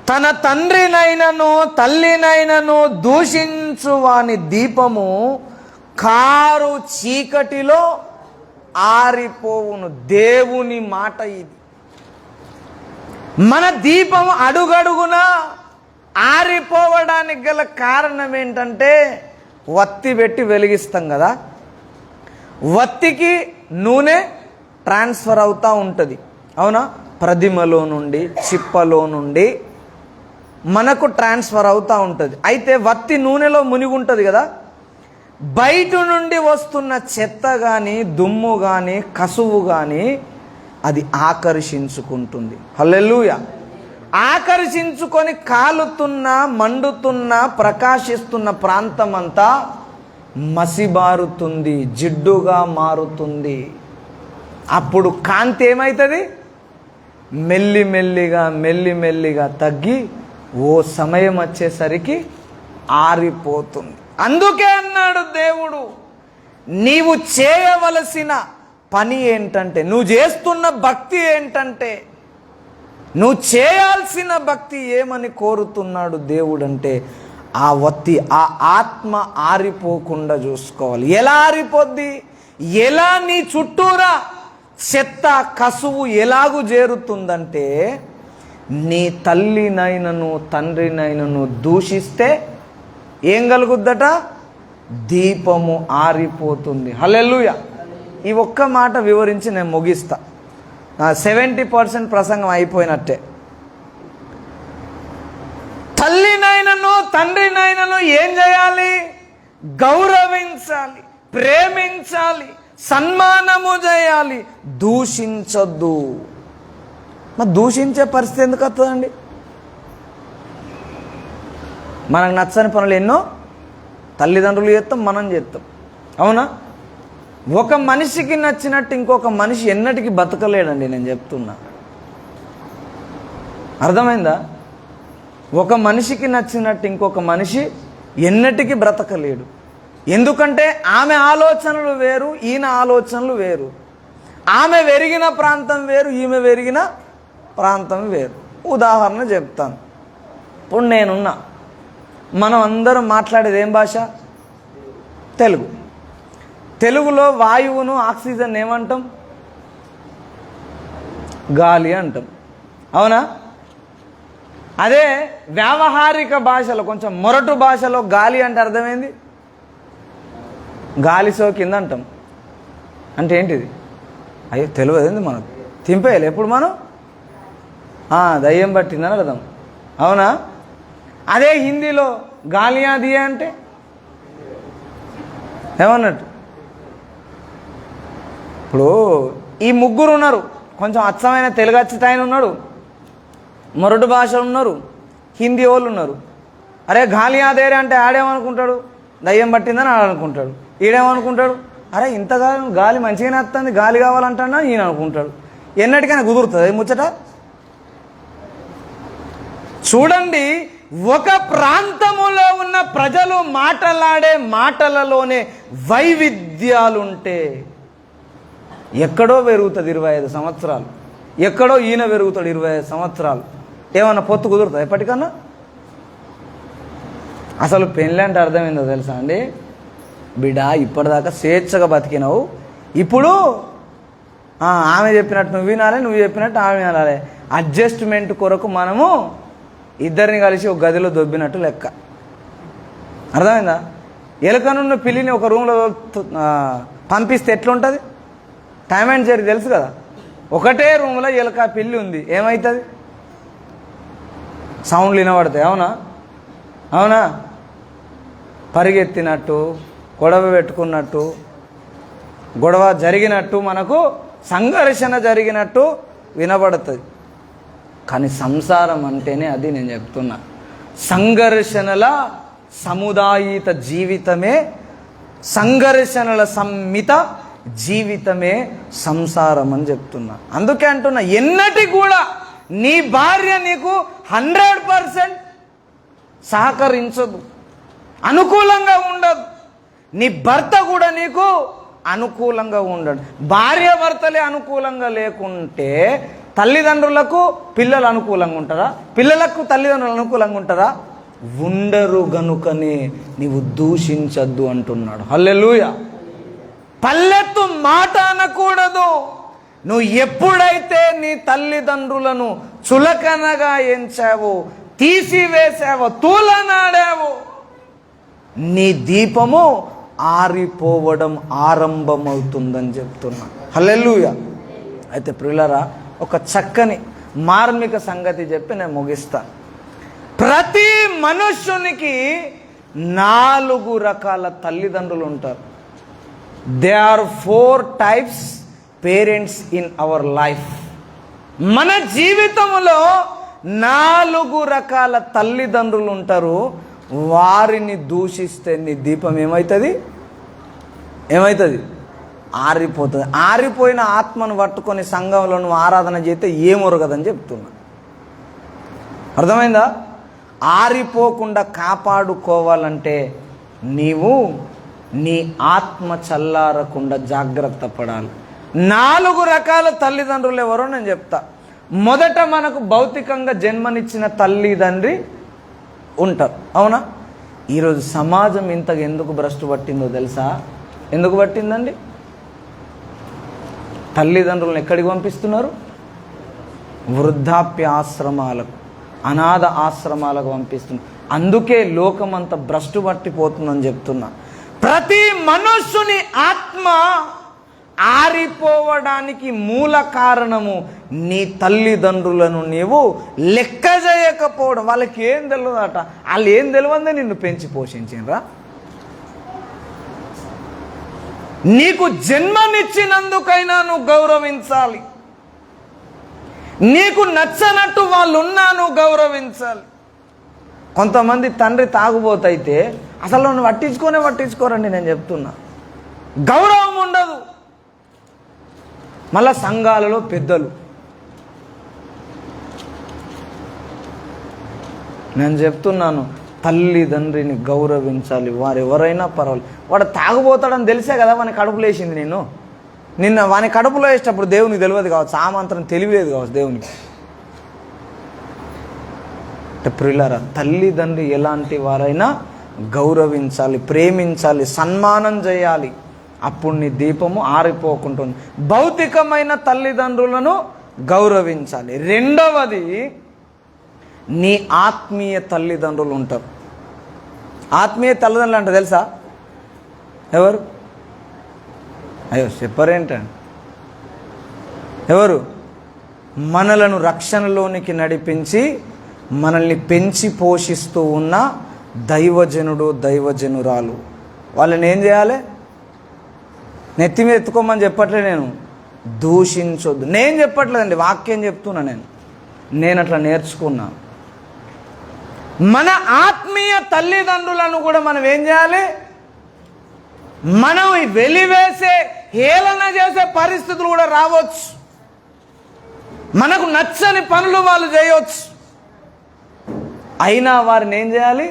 S1: తన తండ్రినైనను తల్లినైనను దూషించు వాని దీపము కారు చీకటిలో ఆరిపోవును. దేవుని మాట ఇది. మన దీపం అడుగడుగున ఆరిపోవడానికి గల కారణం ఏంటంటే, వత్తి పెట్టి వెలిగిస్తాం కదా, వత్తికి నూనె ట్రాన్స్ఫర్ అవుతూ ఉంటుంది. అవునా? ప్రదిమలో నుండి, చిప్పలో నుండి మనకు ట్రాన్స్ఫర్ అవుతూ ఉంటుంది. అయితే వత్తి నూనెలో మునిగి ఉంటుంది కదా, బయట నుండి వస్తున్న చెత్త కానీ, దుమ్ము కానీ, కసువు కానీ అది ఆకర్షించుకుంటుంది. హల్లెలూయా. ఆకర్షించుకొని కాలుతున్న, మండుతున్న, ప్రకాశిస్తున్న ప్రాంతం అంతా మసిబారుతుంది, జిడ్డుగా మారుతుంది. అప్పుడు కాంతి ఏమవుతుంది? మెల్లిమెల్లిగా తగ్గి ఓ సమయం వచ్చేసరికి ఆరిపోతుంది. అందుకే అన్నాడు దేవుడు, నీవు చేయవలసిన పని ఏంటంటే, నువ్వు చేస్తున్న భక్తి ఏంటంటే, నువ్వు చేయాల్సిన భక్తి ఏమని కోరుతున్నాడు దేవుడు అంటే, ఆ వత్తి, ఆ ఆత్మ ఆరిపోకుండా చూసుకోవాలి. ఎలా ఆరిపోద్ది? ఎలా నీ చుట్టూరా చెత్త, కసువు ఎలాగూ చేరుతుందంటే, నీ తల్లినైనను తండ్రినైనను దూషిస్తే ఏం కలుగుద్దట? దీపము ఆరిపోతుంది. హల్లెలూయా. ఈ ఒక్క మాట వివరించి నేను ముగిస్తా. 70% ప్రసంగం అయిపోయినట్టే. తల్లినైనను తండ్రినైనను ఏం చేయాలి? గౌరవించాలి, ప్రేమించాలి, సన్మానము చేయాలి, దూషించొద్దు. మరి దూషించే పరిస్థితి ఎందుకు వస్తుందండి? మనకు నచ్చని పనులు ఎన్నో తల్లిదండ్రులు చేస్తాం, మనం చేస్తాం. అవునా? ఒక మనిషికి నచ్చినట్టు ఇంకొక మనిషి ఎన్నటికీ బతకలేడండి, నేను చెప్తున్నా. అర్థమైందా? ఒక మనిషికి నచ్చినట్టు ఇంకొక మనిషి ఎన్నటికీ బ్రతకలేడు. ఎందుకంటే ఆమె ఆలోచనలు వేరు, ఈయన ఆలోచనలు వేరు. ఆమె పెరిగిన ప్రాంతం వేరు, ఈమె పెరిగిన ప్రాంతం వేరు. ఉదాహరణ చెప్తాను. ఇప్పుడు నేనున్నా, మనం అందరం మాట్లాడేది ఏం భాష? తెలుగు. తెలుగులో వాయువును, ఆక్సిజన్ ఏమంటాం? గాలి అంటాం. అవునా? అదే వ్యావహారిక భాషలో, కొంచెం మొరటు భాషలో గాలి అంటే అర్థమైంది? గాలి సోకింది అంటాం. అంటే ఏంటిది? అయ్యో తెలియదు మనకు, తింపేయాలి ఎప్పుడు మనం దయ్యం పట్టిందని అర్థం. అవునా? అదే హిందీలో గాలియా దియా అంటే ఏమన్నట్టు? ఇప్పుడు ఈ ముగ్గురు ఉన్నారు, కొంచెం అచ్చమైన తెలుగు అచ్చటాయన ఉన్నాడు, మొరటు భాష ఉన్నారు, హిందీ వాళ్ళు ఉన్నారు. అరే గాలియా దేరే అంటే ఆడేమనుకుంటాడు? దయ్యం పట్టిందని ఆడనుకుంటాడు. ఈడేమనుకుంటాడు? అరే ఇంతగా గాలి మంచిగానే వస్తుంది, గాలి కావాలంటున్నా ఈయన అనుకుంటాడు. ఎన్నటికైనా కుదురుతుంది ముచ్చట? చూడండి, ఒక ప్రాంతములో ఉన్న ప్రజలు మాట్లాడే మాటలలోనే వైవిధ్యాలుంటే ఎక్కడో పెరుగుతుంది 25 సంవత్సరాలు, ఎక్కడో ఈయన పెరుగుతాడు 25 సంవత్సరాలు. ఏమన్నా పొత్తు కుదురుతుంది ఎప్పటికన్నా? అసలు పెళ్ళి అంటే అర్థమైందో తెలుసా అండి? బిడ్డ ఇప్పటిదాకా స్వేచ్ఛగా బతికినావు, ఇప్పుడు ఆమె చెప్పినట్టు నువ్వు వినాలి, నువ్వు చెప్పినట్టు ఆమె వినాలి. అడ్జస్ట్మెంట్ కొరకు మనము ఇద్దరిని కలిసి ఒక గదిలో దొబ్బినట్టు లెక్క. అర్థమైందా? ఎలుకనున్న పిల్లిని ఒక రూమ్లో పంపిస్తే ఎట్లుంటుంది? టైమ్ అండ్ జెర్రీ తెలుసు కదా, ఒకటే రూమ్లో ఎలుక పిల్లి ఉంది, ఏమవుతుంది? సౌండ్లు వినబడతాయి. అవునా? అవునా? పరిగెత్తినట్టు, గొడవ పెట్టుకున్నట్టు, గొడవ జరిగినట్టు, మనకు సంఘర్షణ జరిగినట్టు వినబడుతుంది. కానీ సంసారం అంటేనే అది నేను చెప్తున్నా. సంఘర్షణల సముదాయిత జీవితమే, సంఘర్షణల సమ్మిత జీవితమే సంసారం అని చెప్తున్నా. అందుకే అంటున్నా, ఎన్నటి కూడా నీ భార్య నీకు 100% సహకరించదు, అనుకూలంగా ఉండదు. నీ భర్త కూడా నీకు అనుకూలంగా ఉండడు. భార్య భర్తలే అనుకూలంగా లేకుంటే తల్లిదండ్రులకు పిల్లలు అనుకూలంగా ఉంటారా? పిల్లలకు తల్లిదండ్రులు అనుకూలంగా ఉంటారా? ఉండరు. గనుకనే నీవు దూషించద్దు అంటున్నాడు. హల్లెలూయా. పల్లెత్తు మాట అనకూడదు. నువ్వు ఎప్పుడైతే నీ తల్లిదండ్రులను చులకనగా ఎంచావో, తీసివేసావో, తూలనాడావో, నీ దీపము ఆరిపోవడం ఆరంభమవుతుందని చెప్తున్నా. హల్లెలూయా. అయితే ప్రియులారా, ఒక చక్కని మార్మిక సంగతి చెప్పి నేను ముగిస్తాను. ప్రతి మనుష్యునికి 4 రకాల తల్లిదండ్రులు ఉంటారు. They are 4 types parents in our life. మన జీవితంలో 4 రకాల తల్లిదండ్రులు ఉంటారు. వారిని దూషిస్తే నీ దీపం ఏమవుతుంది? ఆరిపోతుంది. ఆరిపోయిన ఆత్మను పట్టుకొని సంఘంలో నువ్వు ఆరాధన చేస్తే ఏమొరగదని చెప్తున్నా. అర్థమైందా? ఆరిపోకుండా కాపాడుకోవాలంటే నీవు నీ ఆత్మ చల్లారకుండా జాగ్రత్త పడాలి. 4 రకాల తల్లిదండ్రులు ఎవరో నేను చెప్తా. మొదట మనకు భౌతికంగా జన్మనిచ్చిన తల్లిదండ్రి ఉంటారు. అవునా? ఈరోజు సమాజం ఇంతగా ఎందుకు భ్రష్టు పట్టిందో తెలుసా? ఎందుకు పట్టిందండి? తల్లిదండ్రులను ఎక్కడికి పంపిస్తున్నారు? వృద్ధాప్య ఆశ్రమాలకు, అనాథ ఆశ్రమాలకు పంపిస్తున్నారు. అందుకే లోకమంతా భ్రష్టు పట్టిపోతుందని చెప్తున్నా. ప్రతి మనుష్యుని ఆత్మ ఆరిపోవడానికి మూల కారణము నీ తల్లిదండ్రులను నీవు లెక్క చేయకపోవడం. వాళ్ళకి ఏం తెలియదట, వాళ్ళు ఏం తెలియదే నిన్ను పెంచి పోషించినరా. నీకు జన్మనిచ్చినందుకైనా నువ్వు గౌరవించాలి. నీకు నచ్చనట్టు వాళ్ళు ఉన్నా నువ్వు గౌరవించాలి. కొంతమంది తండ్రి తాగుబోతైతే అసలు నన్ను పట్టించుకోరండి. నేను చెప్తున్నా, గౌరవం ఉండదు. మళ్ళా సంఘాలలో పెద్దలు, నేను చెప్తున్నాను, తల్లిదండ్రిని గౌరవించాలి. వారు ఎవరైనా పర్వాలేదు. వాడు తాగుబోతాడని తెలిసే కదా వాని కడుపులో వేసింది. నిన్న వాని కడుపులో వేసేటప్పుడు దేవునికి తెలియదు కావచ్చు, ఆ మాత్రం తెలియలేదు కావచ్చు దేవునికి. ప్రియులారా, తల్లిదండ్రి ఎలాంటి వారైనా గౌరవించాలి, ప్రేమించాలి, సన్మానం చేయాలి. అప్పుడు నీ దీపము ఆరిపోకుంటుంది. భౌతికమైన తల్లిదండ్రులను గౌరవించాలి. రెండవది, నీ ఆత్మీయ తల్లిదండ్రులు ఉంటారు. ఆత్మీయ తల్లిదండ్రులు అంటే తెలుసా? ఎవరు? అయ్యో చెప్పరేంటండి. ఎవరు? మనలను రక్షణలోనికి నడిపించి మనల్ని పెంచి పోషిస్తూ ఉన్న దైవజనుడు, దైవజనురాలు. వాళ్ళని ఏం చేయాలి? నెత్తి మీద ఎత్తుకోమని చెప్పట్లేదు, నేను దూషించొద్దు నేను చెప్పట్లేదండి, వాక్యం చెప్తున్నా. నేను అట్లా నేర్చుకున్నా. మన ఆత్మీయ తల్లిదండ్రులను కూడా మనం ఏం చేయాలి? మనం వెలివేసే, హేళన చేసే పరిస్థితులు కూడా రావచ్చు. మనకు నచ్చని పనులు వాళ్ళు చేయవచ్చు. అయినా వారిని ఏం చేయాలి?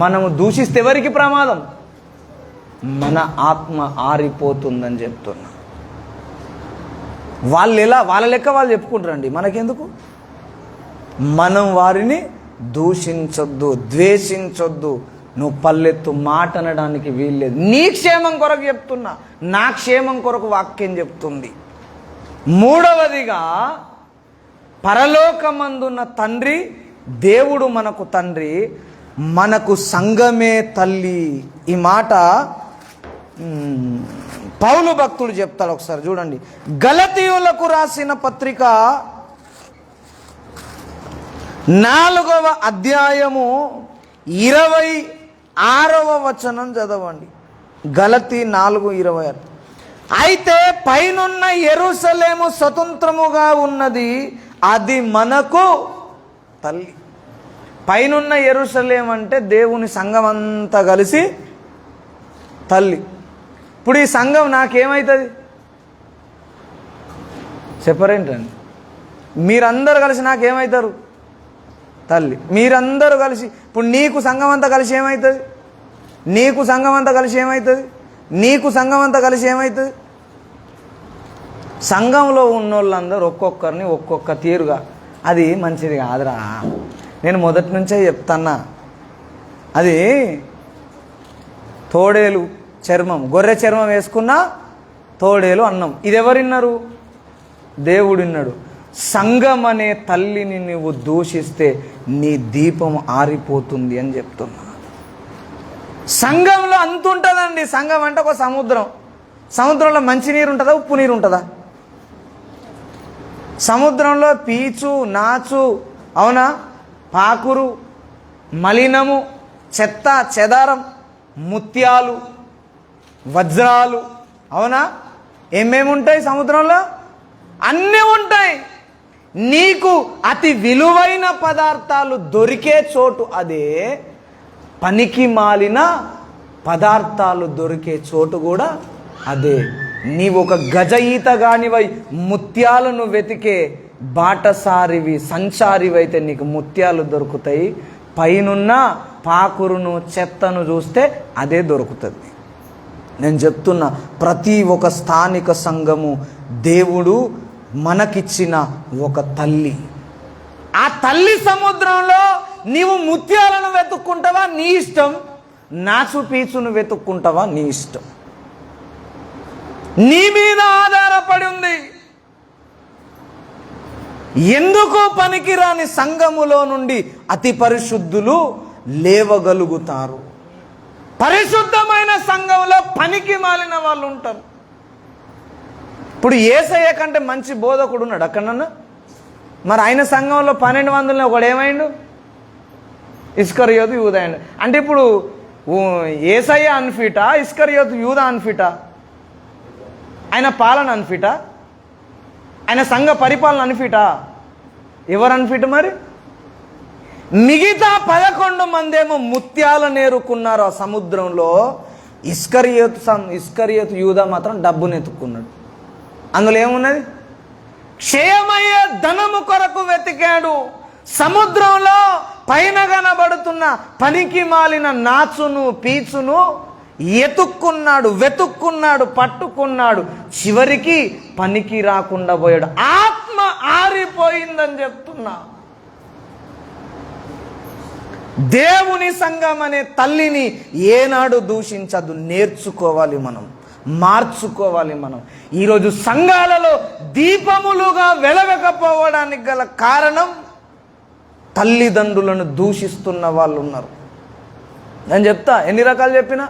S1: మనము దూషిస్తే ఎవరికి ప్రమాదం? మన ఆత్మ ఆరిపోతుందని చెప్తున్నా. వాళ్ళ లెక్క వాళ్ళు చెప్పుకుంటారండి, మనకెందుకు? మనం వారిని దూషించొద్దు, ద్వేషించొద్దు. నువ్వు పల్లెత్తు మాట అనడానికి వీల్లేదు. నీ క్షేమం కొరకు చెప్తున్నా, నా క్షేమం కొరకు వాక్యం చెప్తుంది. మూడవదిగా, పరలోకమందున్న తండ్రి, దేవుడు మనకు తండ్రి, మనకు సంఘమే తల్లి. ఈ మాట పౌలు భక్తుడు చెప్తాడు. ఒకసారి చూడండి, గలతీయులకు రాసిన పత్రిక 4వ అధ్యాయము 26వ వచనం చదవండి. గలతీ 4:26. అయితే పైనున్న యెరూషలేము స్వతంత్రముగా ఉన్నది, అది మనకు తల్లి. పైనున్న యెరూషలేం అంటే దేవుని సంఘం అంతా కలిసి తల్లి. ఇప్పుడు ఈ సంఘం నాకేమవుతుంది? చెప్పరేంటండి? మీరందరూ కలిసి నాకేమవుతారు? తల్లి. మీరందరూ కలిసి, ఇప్పుడు నీకు సంఘం అంతా కలిసి ఏమవుతుంది? నీకు సంఘం అంతా కలిసి ఏమవుతుంది? నీకు సంఘం అంతా కలిసి ఏమవుతుంది? సంఘంలో ఉన్నోళ్ళందరూ ఒక్కొక్కరిని ఒక్కొక్క తీరుగా, అది మంచిది కాదురా. నేను మొదటి నుంచే చెప్తాన్నా, అది తోడేలు చర్మం, గొర్రె చర్మం వేసుకున్నా తోడేలు అన్నం. ఇది ఎవరిన్నారు? దేవుడిన్నాడు. సంఘం అనే తల్లిని నువ్వు దూషిస్తే నీ దీపం ఆరిపోతుంది అని చెప్తున్నా. సంఘంలో అంత ఉంటుందండి. సంఘం అంటే ఒక సముద్రం. సముద్రంలో మంచినీరు ఉంటుందా, ఉప్పు నీరు ఉంటుందా? సముద్రంలో పీచు, నాచు, అవునా, పాకురు, మలినము, చెత్త చెదారం, ముత్యాలు, వజ్రాలు, అవునా, ఏమేమి ఉంటాయి సముద్రంలో? అన్నీ ఉంటాయి. నీకు అతి విలువైన పదార్థాలు దొరికే చోటు అదే, పనికి మాలిన పదార్థాలు దొరికే చోటు కూడా అదే. నీవు ఒక గజ ఈతగానివై ముత్యాలను వెతికే బాటసారివి, సంచారివి అయితే నీకు ముత్యాలు దొరుకుతాయి. పైనున్న పాకురును, చెత్తను చూస్తే అదే దొరుకుతుంది. నేను చెప్తున్నా, ప్రతి ఒక స్థానిక సంఘము దేవుడు మనకిచ్చిన ఒక తల్లి. ఆ తల్లి సముద్రంలో నీవు ముత్యాలను వెతుక్కుంటావా నీ ఇష్టం, నాచు పీచును వెతుక్కుంటావా నీ ఇష్టం. నీ మీద ఆధారపడి ఉంది. ఎందుకు పనికిరాని సంఘములో నుండి అతి పరిశుద్ధులు లేవగలుగుతారు. పరిశుద్ధమైన సంఘంలో పనికి మాలిన వాళ్ళు ఉంటారు. ఇప్పుడు యేసయ్య కంటే మంచి బోధకుడు ఉన్నాడు అక్కడన్నా? మరి ఆయన సంఘంలో 12 మందిలో ఒకడు ఏమైండు? ఇస్కరియోతు యూదా అయ్యిండు. అంటే ఇప్పుడు యేసయ్య అన్ఫిటా, ఇస్కరియోతు యూదా అన్ఫిటా? ఆయన పాలన అన్ఫిటా? ఆయన సంఘ పరిపాలన అన్ఫిటా? ఎవరు అన్ఫిట్ మరి? మిగతా 11 మందేమో ముత్యాలను ఏరుకున్నారు ఆ సముద్రంలో. ఇస్కరియోతు యూదా మాత్రం డబ్బును ఎత్తుకున్నాడు. అందులో ఏమున్నది? క్షయమయ్యే ధనము కొరకు వెతికాడు. సముద్రంలో పైన కనబడుతున్న పనికి మాలిన నాచును పీచును వెతుక్కున్నాడు, పట్టుకున్నాడు. చివరికి పనికి రాకుండా పోయాడు. ఆత్మ ఆరిపోయిందని చెప్తున్నా. దేవుని సంఘం అనే తల్లిని ఏనాడు దూషించద్దు. నేర్చుకోవాలి మనం, మార్చుకోవాలి మనం. ఈరోజు సంఘాలలో దీపములుగా వెలగకపోవడానికి గల కారణం తల్లిదండ్రులను దూషిస్తున్న వాళ్ళు ఉన్నారు. నేను చెప్తా, ఎన్ని రకాలు చెప్పినా.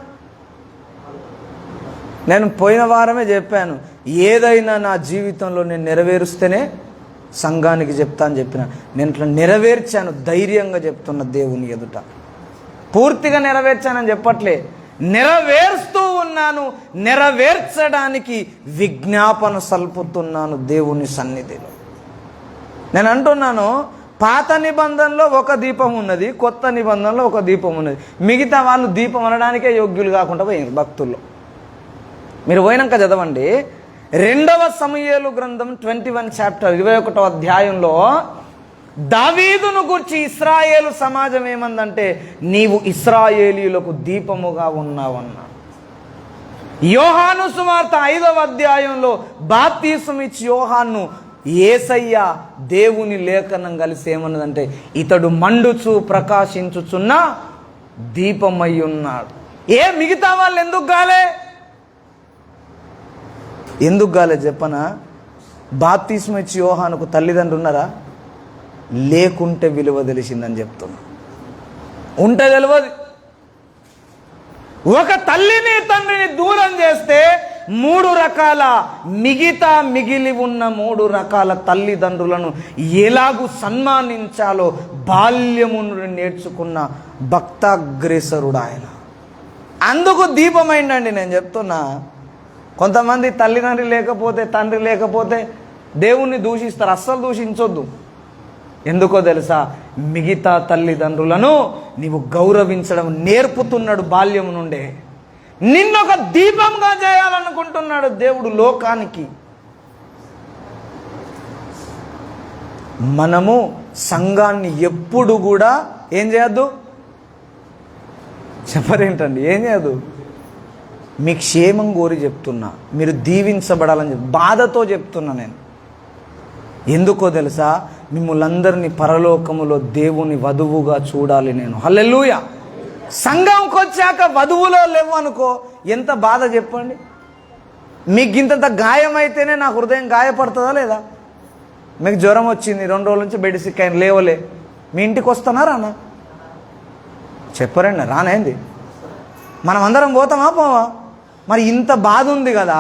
S1: నేను పోయిన వారమే చెప్పాను, ఏదైనా నా జీవితంలో నేను నెరవేరుస్తేనే సంఘానికి చెప్తా అని చెప్పిన. నేను ఇట్లా నెరవేర్చాను, ధైర్యంగా చెప్తున్న దేవుని ఎదుట. పూర్తిగా నెరవేర్చానని చెప్పట్లే, నెరవేరుస్తూ ఉన్నాను. నెరవేర్చడానికి విజ్ఞాపన సల్పుతున్నాను దేవుని సన్నిధిలో. నేను అంటున్నాను, పాత నిబంధనలో ఒక దీపం ఉన్నది, కొత్త నిబంధనలో ఒక దీపం ఉన్నది. మిగతా వాళ్ళు దీపం అనడానికే యోగ్యులు కాకుండా పోయారు భక్తుల్లో. మీరు పోయినాక చదవండి 2వ సమూయేలు గ్రంథం 21 చాప్టర్ 21వ అధ్యాయంలో దావీదును గురించి ఇశ్రాయేలు సమాజం ఏమందంటే, నీవు ఇశ్రాయేలీయులకు దీపముగా ఉన్నావన్నా. యోహాను సువార్త 5వ అధ్యాయంలో బాప్తీసం ఇచ్చి యోహాను యేసయ్య దేవుని లేఖనం కలిసి ఏమన్నదంటే, ఇతడు మండుచు ప్రకాశించుచున్న దీపమై ఉన్నాడు. మిగతా వాళ్ళు ఎందుకు గాలే చెప్పనా? బాప్తీసం ఇచ్చి యోహానుకు తల్లిదండ్రులు ఉన్నారా? లేకుంటే విలువ తెలిసిందని చెప్తున్నా. ఉంటే తెలియదు. ఒక తల్లిని తండ్రిని దూరం చేస్తే 3 రకాల మిగిలి ఉన్న 3 రకాల తల్లిదండ్రులను ఎలాగూ సన్మానించాలో బాల్యము నుండి నేర్చుకున్న భక్తాగ్రేసరుడు ఆయన. అందుకు దీపమైందండి. నేను చెప్తున్నా, కొంతమంది తండ్రి లేకపోతే దేవుణ్ణి దూషిస్తారు. అస్సలు దూషించొద్దు. ఎందుకో తెలుసా? మిగతా తల్లిదండ్రులను నీవు గౌరవించడం నేర్పుతున్నాడు బాల్యం నుండే. నిన్నొక దీపంగా చేయాలనుకుంటున్నాడు దేవుడు లోకానికి. మనము సంఘాన్ని ఎప్పుడు కూడా ఏం చేయొద్దు? చెప్పరేంటండి? ఏం చేయదు? మీ క్షేమం కోరి చెప్తున్నా, మీరు దీవించబడాలని బాధతో చెప్తున్నా నేను. ఎందుకో తెలుసా? మిమ్మల్ందరినీ పరలోకములో దేవుని వధువుగా చూడాలి నేను. హల్లెలూయా. సంఘంకి వచ్చాక వధువులో లేవు అనుకో, ఎంత బాధ చెప్పండి. మీకు ఇంత గాయమైతేనే నా హృదయం గాయపడుతుందా లేదా? మీకు జ్వరం వచ్చింది, 2 రోజుల నుంచి బెడ్ సిక్ అయిన, లేవలే, మీ ఇంటికి వస్తున్నారా అన్న? చెప్పరండి, రానేంది? మనం అందరం పోతామా పోవా? మరి ఇంత బాధ ఉంది కదా,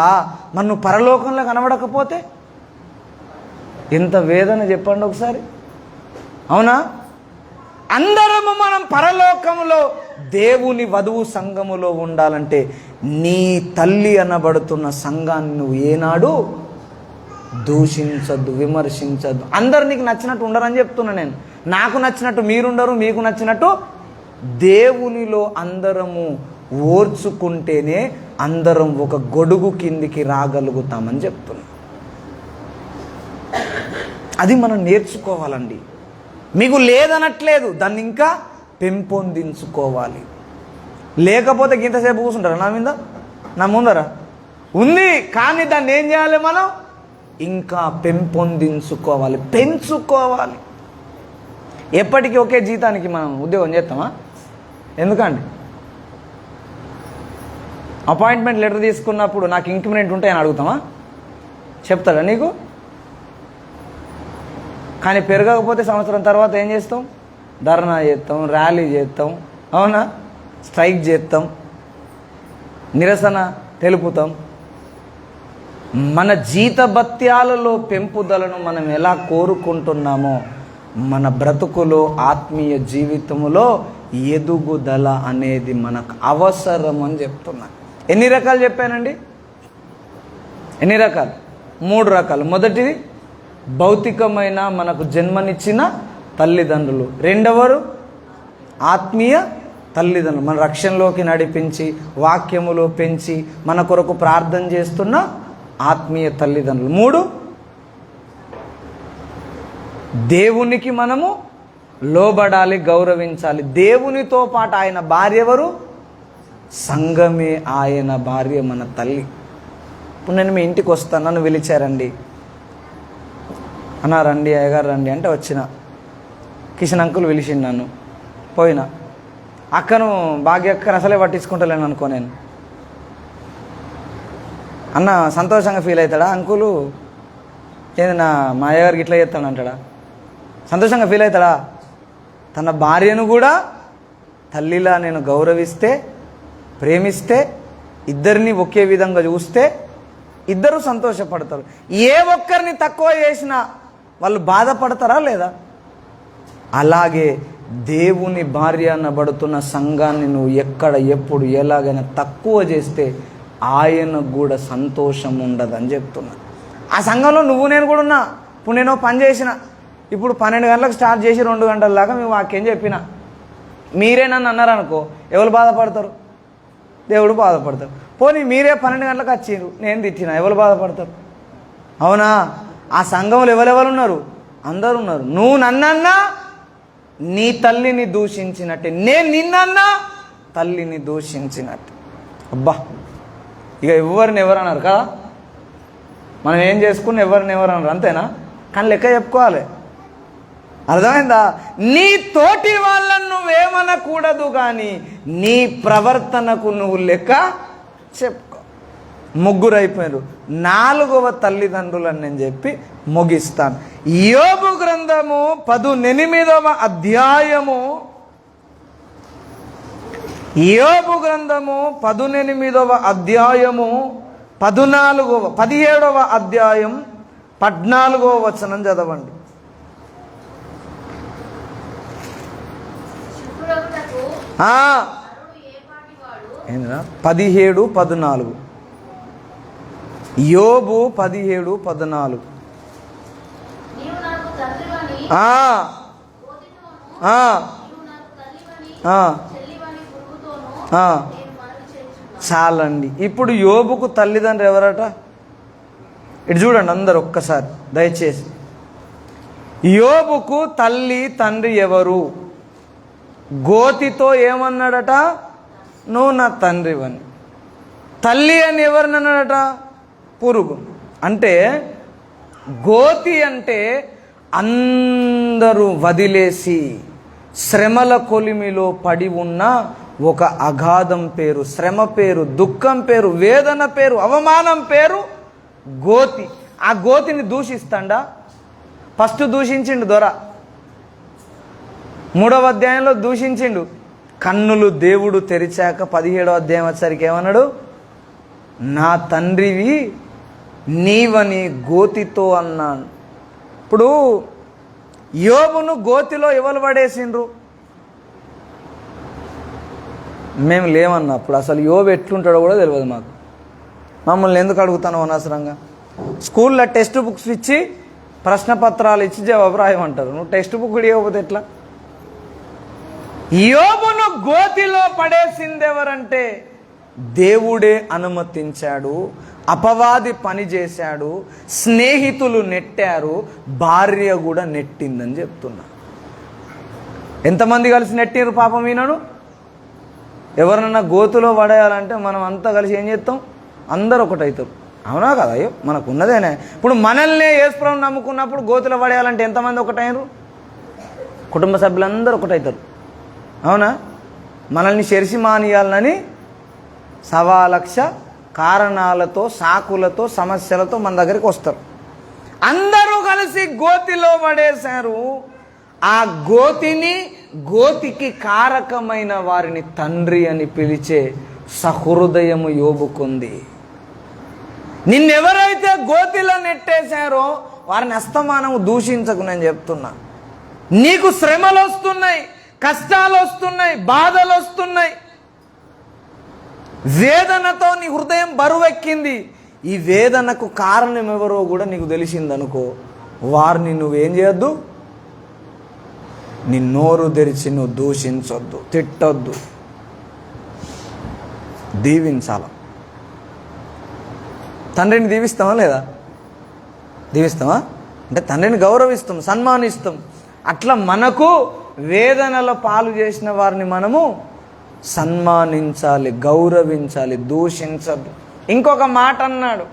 S1: మరి నువ్వు పరలోకంలో కనబడకపోతే ఎంత వేదన చెప్పండి ఒకసారి. అవునా? అందరము మనం పరలోకములో దేవుని వధువు సంఘములో ఉండాలంటే నీ తల్లి అనబడుతున్న సంఘాన్ని నువ్వు ఏనాడు దూషించద్దు, విమర్శించద్దు. అందరు నీకు నచ్చినట్టు ఉండరని చెప్తున్నా నేను. నాకు నచ్చినట్టు మీరుండరు, మీకు నచ్చినట్టు. దేవునిలో అందరము ఓర్చుకుంటేనే అందరం ఒక గొడుగు కిందికి రాగలుగుతామని చెప్తున్నా. అది మనం నేర్చుకోవాలండి. మీకు లేదనట్లేదు, దాన్ని ఇంకా పెంపొందించుకోవాలి. లేకపోతే ఇంతసేపు కూర్చుంటారా నా మీద, నా ముందర ఉంది, కానీ దాన్ని ఏం చేయాలి? మనం ఇంకా పెంపొందించుకోవాలి, పెంచుకోవాలి. ఎప్పటికీ ఒకే జీతానికి మనం ఉద్యోగం చేస్తామా? ఎందుకండి? అపాయింట్మెంట్ లెటర్ తీసుకున్నప్పుడు నాకు ఇంక్రిమెంట్ ఉంటాయని అడుగుతామా? చెప్తాడా నీకు? కానీ పెరగకపోతే సంవత్సరం తర్వాత ఏం చేస్తాం? ధర్నా చేస్తాం, ర్యాలీ చేస్తాం, అవునా? స్ట్రైక్ చేస్తాం, నిరసన తెలుపుతాం. మన జీతభత్యాలలో పెంపుదలను మనం ఎలా కోరుకుంటున్నామో మన బ్రతుకులో, ఆత్మీయ జీవితములో ఎదుగుదల అనేది మనకు అవసరం అని చెప్తున్నా. ఎన్ని రకాలు చెప్పానండి? ఎన్ని రకాలు? 3 రకాలు. మొదటిది భౌతికమైన మనకు జన్మనిచ్చిన తల్లిదండ్రులు. రెండవరు ఆత్మీయ తల్లిదండ్రులు, మన రక్షణలోకి నడిపించి వాక్యములో పెంచి మన కొరకు ప్రార్థన చేస్తున్న ఆత్మీయ తల్లిదండ్రులు. 3 దేవునికి మనము లోబడాలి, గౌరవించాలి. దేవునితో పాటు ఆయన భార్య ఎవరు? సంఘమే ఆయన భార్య, మన తల్లి. ఇప్పుడు నేను మీ ఇంటికి వస్తాను, నన్ను పిలిచారండి, అన్నా రండి అయ్యగారు రండి అంటే వచ్చిన. కిషన్ అంకుల్ పిలిచిండు, నన్ను పోయినా. అక్కను భాగ్య అక్కను అసలే పట్టించుకుంటలేను అనుకో నేను. అన్న సంతోషంగా ఫీల్ అవుతాడా? అంకులు ఏంది మా అయ్యగారికి ఇట్లా చేస్తాను అంటాడా? సంతోషంగా ఫీల్ అవుతాడా? తన భార్యను కూడా తల్లిలా నేను గౌరవిస్తే, ప్రేమిస్తే, ఇద్దరిని ఒకే విధంగా చూస్తే ఇద్దరు సంతోషపడతారు. ఏ ఒక్కరిని తక్కువ చేసినా వాళ్ళు బాధపడతారా లేదా? అలాగే దేవుని భార్య అనబడుతున్న సంఘాన్ని నువ్వు ఎక్కడ ఎప్పుడు ఎలాగైనా తక్కువ చేస్తే ఆయనకు కూడా సంతోషం ఉండదని చెప్తున్నా. ఆ సంఘంలో నువ్వు నేను కూడా ఉన్నా. ఇప్పుడు నేను పని చేసిన, ఇప్పుడు 12 గంటలకు స్టార్ట్ చేసి 2 గంటల దాకా మేము వాక్యం చెప్పిన. మీరే నన్ను అన్నారనుకో, ఎవరు బాధపడతారు? దేవుడు బాధపడతారు. పోనీ మీరే 12 గంటలకు వచ్చిర్రు, నేను తిట్టిన, ఎవరు బాధపడతారు? అవునా? ఆ సంఘంలో ఎవరెవరు ఉన్నారు? అందరూ ఉన్నారు. నువ్వు నన్నన్నా నీ తల్లిని దూషించినట్టే, నేను నిన్నన్నా తల్లిని దూషించినట్టు. అబ్బా, ఇక ఎవరిని ఎవరు అన్నారు కదా? మనం ఏం చేసుకుని ఎవరిని ఎవరు అన్నారు, అంతేనా? కానీ లెక్క చెప్పుకోవాలి. అర్థమైందా? నీ తోటి వాళ్ళను నువ్వేమనకూడదు, కానీ నీ ప్రవర్తనకు నువ్వు లెక్క చెప్పుకో. 3 అయిపోయారు. 4వ తల్లిదండ్రులని నేను చెప్పి ముగిస్తాను. యోబు గ్రంథము 18వ అధ్యాయము, యోబు గ్రంథము 18వ అధ్యాయము 17వ అధ్యాయం 14వ వచనం చదవండి. 17:14 యోబు 17:14. చాలండి. ఇప్పుడు యోబుకు తల్లిదండ్రులు ఎవరట? ఇటు చూడండి అందరు ఒక్కసారి దయచేసి. యోబుకు తల్లి తండ్రి ఎవరు? గోతితో ఏమన్నాడట? నువ్వు నా తండ్రివని. తల్లి అని ఎవరిని అన్నాడట? పురుగు. అంటే గోతి అంటే అందరూ వదిలేసి శ్రమల కొలిమిలో పడి ఉన్న ఒక అగాధం పేరు, శ్రమ పేరు, దుఃఖం పేరు, వేదన పేరు, అవమానం పేరు గోతి. ఆ గోతిని దూషిస్తాడా? ఫస్ట్ దూషించిండు దొర, 3వ అధ్యాయంలో దూషించిండు. కన్నులు దేవుడు తెరిచాక 17వ అధ్యాయం వచ్చేసరికి ఏమన్నాడు? నా తండ్రివి నీవని గోతితో అన్నాను. ఇప్పుడు యోబును గోతిలో ఎవరు పడేసిండ్రు? మేము లేమన్నప్పుడు అసలు యోబు ఎట్లుంటాడో కూడా తెలియదు మాకు. మమ్మల్ని ఎందుకు అడుగుతాను అనవసరంగా? స్కూల్లో టెక్స్ట్ బుక్స్ ఇచ్చి ప్రశ్నపత్రాలు ఇచ్చి జవాబు రాయమంటారు. నువ్వు టెక్స్ట్ బుక్ ఇవ్వకపోతే ఎట్లా? యోబును గోతిలో పడేసింది ఎవరంటే దేవుడే అనుమతించాడు. అపవాది పని చేశాడు, స్నేహితులు నెట్టారు, భార్య కూడా నెట్టిందని చెప్తున్నా. ఎంతమంది కలిసి నెట్టిరు పాపం ఈయనను? ఎవరినన్నా గోతులో పడేయాలంటే మనం అంతా కలిసి ఏం చేస్తాం? అందరూ ఒకటవుతారు. అవునా కదా? అయ్యో మనకు ఉన్నదేనే. ఇప్పుడు మనల్నే యేసుప్రభువుని నమ్ముకున్నప్పుడు గోతులో పడేయాలంటే ఎంతమంది ఒకటైనరు? కుటుంబ సభ్యులందరూ ఒకటవుతారు. అవునా? మనల్ని చెరిసి మానియాలని 1,00,000 కారణాలతో, సాకులతో, సమస్యలతో మన దగ్గరికి వస్తారు. అందరూ కలిసి గోతిలో పడేశారు. ఆ గోతికి కారకమైన వారిని తండ్రి అని పిలిచే సహృదయము యోబుకుంది. నిన్నెవరైతే గోతిలో నెట్టేశారో వారిని అస్తమానం దూషించకు. నేను చెప్తున్నా, నీకు శ్రమలు వస్తున్నాయి, కష్టాలు వస్తున్నాయి, బాధలు వస్తున్నాయి, వేదనతో నీ హృదయం బరువెక్కింది. ఈ వేదనకు కారణం ఎవరో కూడా నీకు తెలిసిందనుకో, వారిని నువ్వేం చేయొద్దు, నీ నోరు తెరిచి నువ్వు దూషించొద్దు, తిట్టొద్దు, దీవించాల. తండ్రిని దీవిస్తామా లేదా? దీవిస్తామా అంటే తండ్రిని గౌరవిస్తాం, సన్మానిస్తాం. అట్లా మనకు వేదనల పాలు చేసిన వారిని మనము సన్మానించాలి, గౌరవించాలి, దూషించద్దు. ఇంకొక మాట అన్నాడు,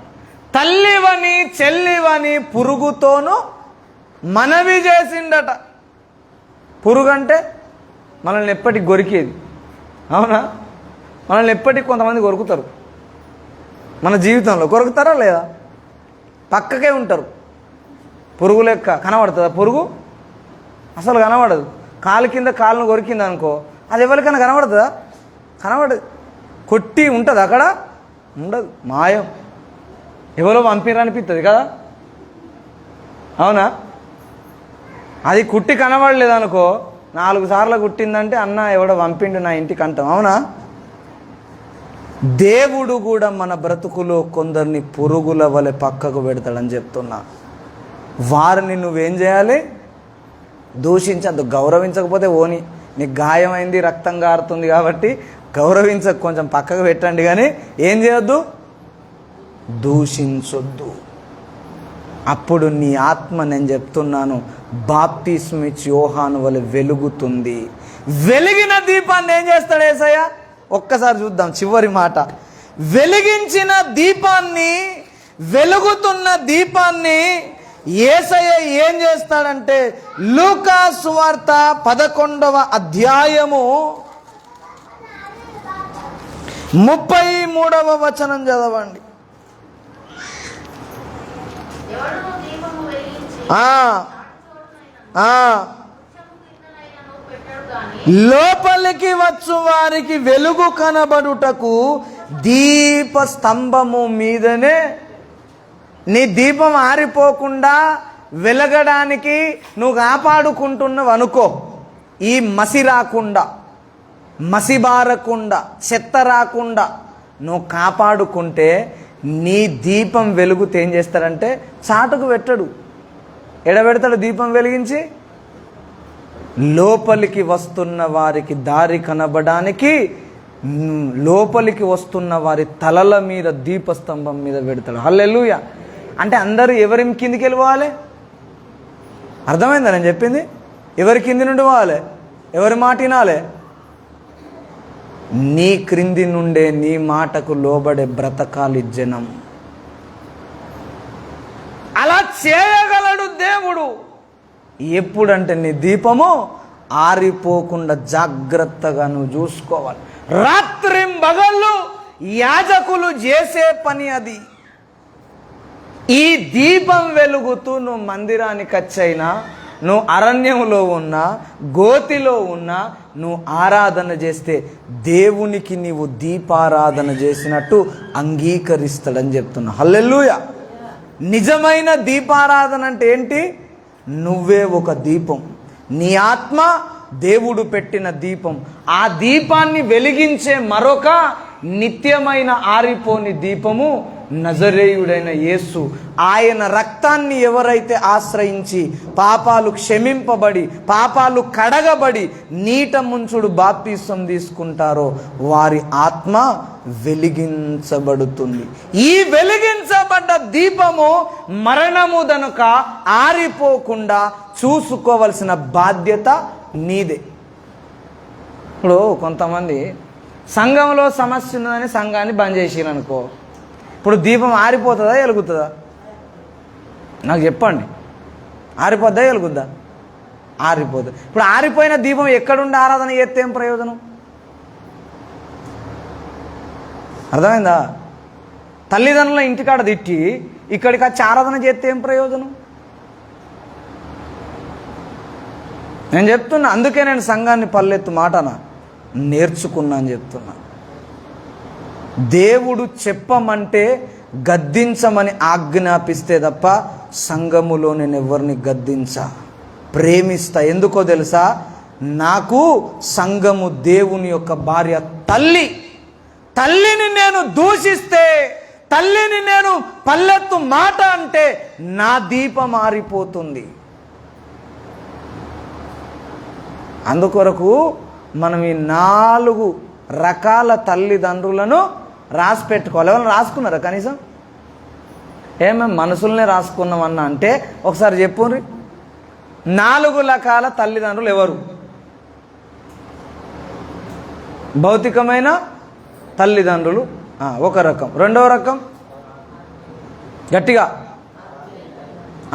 S1: తల్లివని చెల్లివని పురుగుతోనూ మనవి చేసిండట. పురుగు అంటే మనల్ని ఎప్పటికి గొరికేది, అవునా? మనల్ని ఎప్పటికి కొంతమంది కొరుకుతారు, మన జీవితంలో కొరుకుతారా లేదా? పక్కకే ఉంటారు. పురుగు లెక్క కనబడుతుందా? పురుగు అసలు కనబడదు. కాలు కింద కాలును కొరికింది అనుకో, అది ఎవరికైనా కనబడుతుందా? కనబడదు. కొట్టి ఉంటుంది అక్కడ, ఉండదు, మాయం. ఎవరో పంపిరనిపిస్తుంది కదా, అవునా? అది కుట్టి కనబడలేదు అనుకో, 4 సార్లు కుట్టిందంటే అన్న ఎవడో పంపిండు నా ఇంటికి అంటాం, అవునా? దేవుడు కూడా మన బ్రతుకులో కొందరిని పురుగుల వలె పక్కకు పెడతాడని చెప్తున్నా. వారిని నువ్వేం చేయాలి? దూషించద్దు. గౌరవించకపోతే ఓని, నీకు గాయమైంది, రక్తం గారుతుంది కాబట్టి గౌరవించక, కొంచెం పక్కకు పెట్టండి, కానీ ఏం చేయొద్దు, దూషించొద్దు. అప్పుడు నీ ఆత్మ, నేను చెప్తున్నాను, బాప్తిస్మిచ్ యోహాను వలె వెలుగుతుంది. వెలిగిన దీపాన్ని ఏం చేస్తాడు యేసయ్య? ఒక్కసారి చూద్దాం చివరి మాట. వెలిగించిన దీపాన్ని, వెలుగుతున్న దీపాన్ని యేసయ్య ఏం చేస్తాడంటే, లూకా సువార్త 11వ అధ్యాయము 33వ వచనం చదవండి. లోపలికి వచ్చు వారికి వెలుగు కనబడుటకు దీప స్తంభము మీదనే. నీ దీపం ఆరిపోకుండా వెలగడానికి నువ్వు కాపాడుకుంటున్నావు అనుకో, ఈ మసి రాకుండా, మసిబారకుండా, చెత్త రాకుండా నువ్వు కాపాడుకుంటే నీ దీపం వెలుగుతే ఏం చేస్తాడంటే చాటుకు పెట్టడు. ఎడబెడతాడు దీపం వెలిగించి? లోపలికి వస్తున్న వారికి దారి కనబడానికి, లోపలికి వస్తున్న వారి తలల మీద దీపస్తంభం మీద పెడతాడు. హల్లెలూయా. అంటే అందరూ ఎవరి కిందికి వెళ్ళిపోవాలి? అర్థమైందా నేను చెప్పింది? ఎవరి కింది నుండి పోవాలి? ఎవరి మాట వినాలి? నీ క్రింది నుండే నీ మాటకు లోబడే బ్రతకాలి జనం. అలా చేయగలడు దేవుడు. ఎప్పుడంటే నీ దీపము ఆరిపోకుండా జాగ్రత్తగా నువ్వు చూసుకోవాలి. రాత్రింబగళ్ళు యాజకులు చేసే పని అది. ఈ దీపం వెలుగుతూ నువ్వు మందిరానికి వచ్చైనా, నువ్వు అరణ్యంలో ఉన్నా, గోతిలో ఉన్నా, నువ్వు ఆరాధన చేస్తే దేవునికి నీవు దీపారాధన చేసినట్టు అంగీకరిస్తాడని చెప్తున్నా. హల్లెలూయా. నిజమైన దీపారాధన అంటే ఏంటి? నువ్వే ఒక దీపం, నీ ఆత్మ దేవుడు పెట్టిన దీపం. ఆ దీపాన్ని వెలిగించే మరొక నిత్యమైన ఆరిపోని దీపము నజరేయుడైన యేసు. ఆయన రక్తాన్ని ఎవరైతే ఆశ్రయించి పాపాలు క్షమింపబడి, పాపాలు కడగబడి నీట ముంచుడు బాప్తిసం తీసుకుంటారో వారి ఆత్మ వెలిగించబడుతుంది. ఈ వెలిగించబడ్డ దీపము మరణము దనుక ఆరిపోకుండా చూసుకోవలసిన బాధ్యత నీదే. ఇప్పుడు కొంతమంది సంఘంలో సమస్య ఉన్నదని సంఘాన్ని బంద్ చేసిరు అనుకో, ఇప్పుడు దీపం ఆరిపోతుందా వెలుగుతుందా? నాకు చెప్పండి, ఆరిపోద్దా వెలుగుద్దా? ఆరిపోతుంది. ఇప్పుడు ఆరిపోయిన దీపం ఎక్కడుండి ఆరాధన చేస్తే ఏం ప్రయోజనం? అర్థమైందా? తల్లిదండ్రుల ఇంటికాడ తిట్టి ఇక్కడికి వచ్చి ఆరాధన చేస్తే ఏం ప్రయోజనం? నేను చెప్తున్నా, అందుకే నేను సంఘాన్ని పల్లెత్తు మాటన నేర్చుకున్నా అని చెప్తున్నా. దేవుడు చెప్పమంటే గద్దించమని ఆజ్ఞాపిస్తే తప్ప సంఘములో నేను ఎవరిని గద్దించా, ప్రేమిస్తా. ఎందుకో తెలుసా? నాకు సంఘము దేవుని యొక్క భార్య. తల్లిని నేను దూషిస్తే, తల్లిని నేను పల్లెత్తు మాట అంటే నా దీపం మారిపోతుంది. అందుకొరకు మనం ఈ 4 రకాల తల్లిదండ్రులను రాసి పెట్టుకోవాలి. ఎవరైనా రాసుకున్నారా కనీసం? మేము మనసులనే రాసుకున్నామన్నా అంటే ఒకసారి చెప్పుర్రి. 4 రకాల తల్లిదండ్రులు ఎవరు? భౌతికమైన తల్లిదండ్రులు ఒక రకం. రెండవ రకం గట్టిగా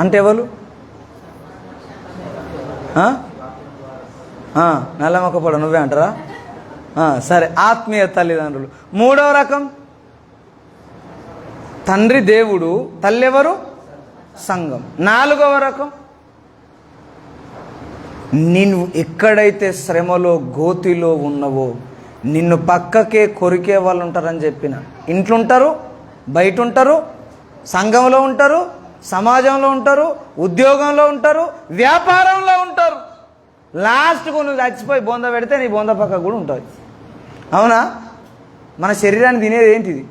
S1: అంటే ఎవరు? నల్లమొక్కపడ నువ్వే అంటారా? సరే, ఆత్మీయ తల్లిదండ్రులు. మూడవ రకం తండ్రి దేవుడు, తల్లి ఎవరు? సంఘం. 4వ రకం నిన్ను ఎక్కడైతే శ్రమలో గోతిలో ఉన్నవో నిన్ను పక్కకే కొరికే వాళ్ళు ఉంటారని చెప్పిన. ఇంట్లో ఉంటారు, బయట ఉంటారు, సంఘంలో ఉంటారు, సమాజంలో ఉంటారు, ఉద్యోగంలో ఉంటారు, వ్యాపారంలో ఉంటారు. లాస్ట్కు నువ్వు చచ్చిపోయి బొంద పెడితే నీ బొంద పక్క కూడా ఉంటుంది. అవునా? మన శరీరాన్ని తినేది ఏంటిది?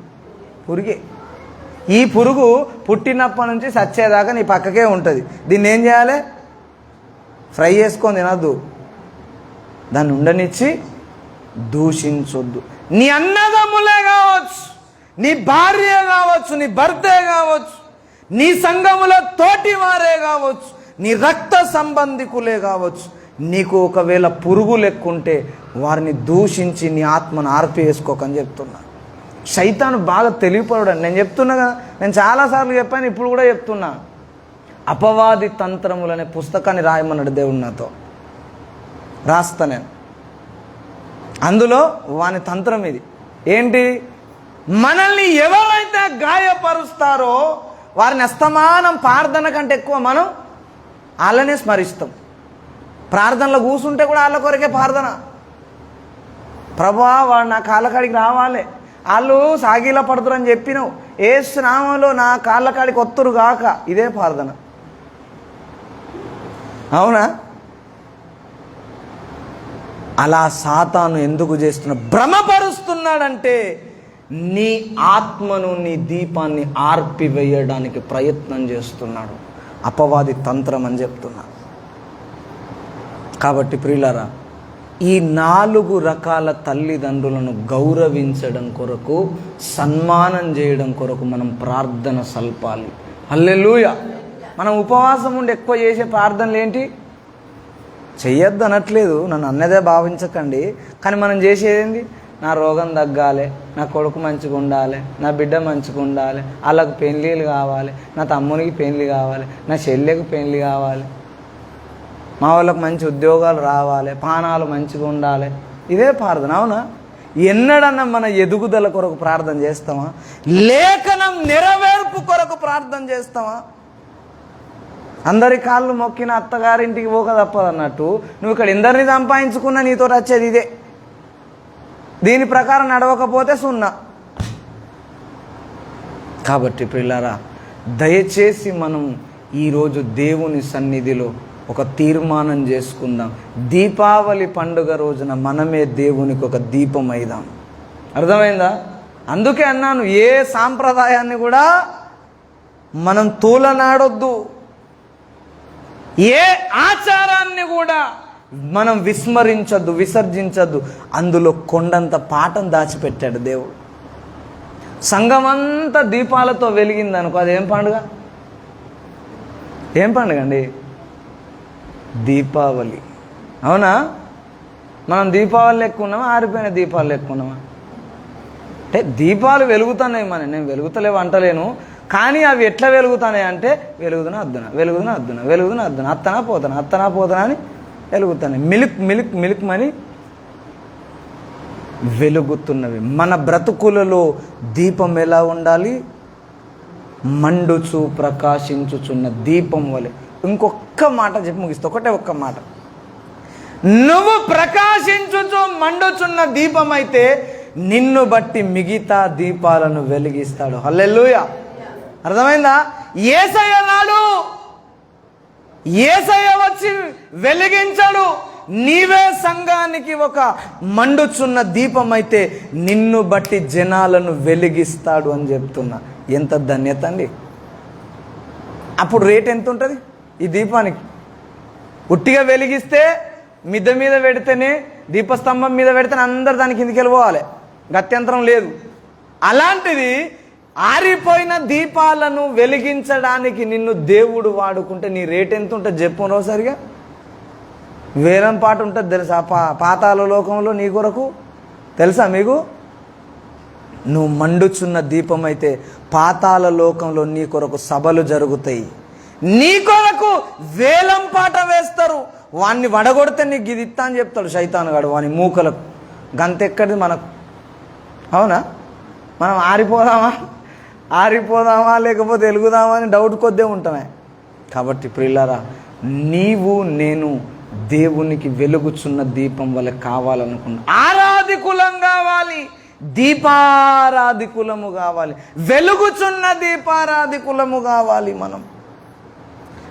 S1: పురుగే. ఈ పురుగు పుట్టినప్పటి నుంచి చచ్చేదాకా నీ పక్కకే ఉంటుంది. దీన్ని ఏం చేయాలి? ఫ్రై చేసుకొని తినద్దు, దాన్ని ఉండనిచ్చి దూషించొద్దు. నీ అన్నదమ్ములే కావచ్చు, నీ భార్య కావచ్చు, నీ భర్తే కావచ్చు, నీ సంఘముల తోటి వారే కావచ్చు, నీ రక్త సంబంధికులే కావచ్చు, నీకు ఒకవేళ పురుగు లెక్కుంటే వారిని దూషించి నీ ఆత్మను ఆర్పేసుకోకని చెప్తున్నా. శైతాను బాగా తెలివిపరుడు. నేను చెప్తున్నా కదా, నేను చాలాసార్లు చెప్పాను, ఇప్పుడు కూడా చెప్తున్నా. అపవాది తంత్రములు అనే పుస్తకాన్ని రాయమన్నాడు దేవుడు నాతో. రాస్తా నేను. అందులో వాని తంత్రం ఇది. ఏంటి? మనల్ని ఎవరైతే గాయపరుస్తారో వారిని అస్తమానం ప్రార్థన కంటే ఎక్కువ మనం వాళ్ళనే స్మరిస్తాం. ప్రార్థనలో కూర్చుంటే కూడా వాళ్ళ కొరకే ప్రార్థన. ప్రభువా వాడు నా కాళ్ళకాడికి రావాలి, వాళ్ళు సాగిలా పడుతురని చెప్పినావు, యేసు నామములో నా కాళ్ళకాడికి వత్తురు గాక, ఇదే ప్రార్థన. అవునా? అలా సాతాను ఎందుకు చేస్తున్నాడు? భ్రమపరుస్తున్నాడంటే నీ ఆత్మను, నీ దీపాన్ని ఆర్పివేయడానికి ప్రయత్నం చేస్తున్నాడు. అపవాది తంత్రం అని చెప్తున్నాడు. కాబట్టి ప్రియులారా, ఈ 4 రకాల తల్లిదండ్రులను గౌరవించడం కొరకు, సన్మానం చేయడం కొరకు మనం ప్రార్థన సల్పాలి. హల్లెలూయా. మనం ఉపవాసం ఉండి ఎక్కువ చేసే ప్రార్థనలు ఏంటి? చెయ్యొద్దు అనట్లేదు, నన్ను అన్నదే భావించకండి. కానీ మనం చేసేది, నా రోగం తగ్గాలి, నా కొడుకు మంచిగా ఉండాలి, నా బిడ్డ మంచిగా ఉండాలి, వాళ్ళకు పెళ్ళిళ్ళు కావాలి, నా తమ్మునికి పెళ్ళి కావాలి, నా చెల్లెకు పెళ్ళి కావాలి, మా వాళ్ళకు మంచి ఉద్యోగాలు రావాలి, పానాలు మంచిగా ఉండాలి. ఇదే ప్రార్థన. అవునా? ఎన్నడన్నా మన ఎదుగుదల కొరకు ప్రార్థన చేస్తామా? లేఖనం నెరవేర్పు కొరకు ప్రార్థన చేస్తామా? అందరి కాళ్ళు మొక్కిన అత్తగారింటికి పోక తప్పదన్నట్టు నువ్వు ఇక్కడ ఎందరిని సంపాదించుకున్నా నీతో వచ్చేది ఇదే. దీని ప్రకారం నడవకపోతే సున్నా. కాబట్టి పిల్లారా, దయచేసి మనం ఈరోజు దేవుని సన్నిధిలో ఒక తీర్మానం చేసుకుందాం. దీపావళి పండుగ రోజున మనమే దేవునికి ఒక దీపం అయిదాం. అర్థమైందా? అందుకే అన్నాను, ఏ సాంప్రదాయాన్ని కూడా మనం తూలనాడొద్దు, ఏ ఆచారాన్ని కూడా మనం విస్మరించద్దు, విసర్జించద్దు. అందులో కొండంత పాఠం దాచిపెట్టాడు దేవుడు. సంఘమంతా దీపాలతో వెలిగిందనుకో, అదేం పండుగ? ఏం పండుగ అండి? దీపావళి. అవునా? మనం దీపావళి ఎక్కున్నామా, ఆరిపోయిన దీపాలు ఎక్కున్నామా? అంటే దీపాలు వెలుగుతున్నాయి, నేను వెలుగుతలేవు అంటలేను, కానీ అవి ఎట్లా వెలుగుతున్నాయి అంటే వెలుగుతున్నా అద్దున, వెలుగుతున్నా అద్దున, వెలుగుతున్నా అద్దున, అత్తనా పోతానా అని వెలుగుతున్నాయి. మిల్క్ మని వెలుగుతున్నవి. మన బ్రతుకులలో దీపం ఎలా ఉండాలి? మండుచు ప్రకాశించుచున్న దీపం వలె. ఇంకొక్క మాట చెప్పి ముగిస్తా, ఒక్క మాట. నువ్వు ప్రకాశించుచు మండుచున్న దీపం అయితే నిన్ను బట్టి మిగతా దీపాలను వెలిగిస్తాడు. హల్లెలూయా. అర్థమైందా? యేసయ్య నాడు యేసయ్య వచ్చి వెలిగించడు, నీవే సంఘానికి ఒక మండుచున్న దీపం అయితే నిన్ను బట్టి జనాలను వెలిగిస్తాడు అని చెప్తున్నా. ఎంత ధన్యత అండి. అప్పుడు రేట్ ఎంత ఉంటుంది ఈ దీపానికి? ఉట్టిగా వెలిగిస్తే మిద్దె మీద పెడితేనే, దీపస్తంభం మీద పెడితేనే అందరు దానికి కిందికి వెళ్ళిపోవాలి, గత్యంతరం లేదు. అలాంటిది ఆరిపోయిన దీపాలను వెలిగించడానికి నిన్ను దేవుడు వాడుకుంటే నీ రేట్ ఎంత ఉంటుంది చెప్పు సరిగా? వేలం పాట ఉంటుంది తెలుసా పాతాళ లోకంలో నీ కొరకు, తెలుసా మీకు? నువ్వు మండుచున్న దీపం అయితే పాతాళ లోకంలో నీ కొరకు సభలు జరుగుతాయి, నీ కొరకు వేలం పాట వేస్తారు. వాడిని వడగొడితే నీకు ఇది ఇత్తా అని చెప్తాడు శైతాను గాడు వాని మూకలకు. గంతెక్కడిది మనకు? అవునా? మనం ఆరిపోదామా లేకపోతే వెలుగుదామా అని డౌట్ కొద్దే ఉంటామే. కాబట్టి ప్రియులారా, నీవు నేను దేవునికి వెలుగుచున్న దీపం వల్ల కావాలనుకున్నా ఆరాధికులం కావాలి, దీపారాధికులము కావాలి, వెలుగుచున్న దీపారాధికులము కావాలి మనం.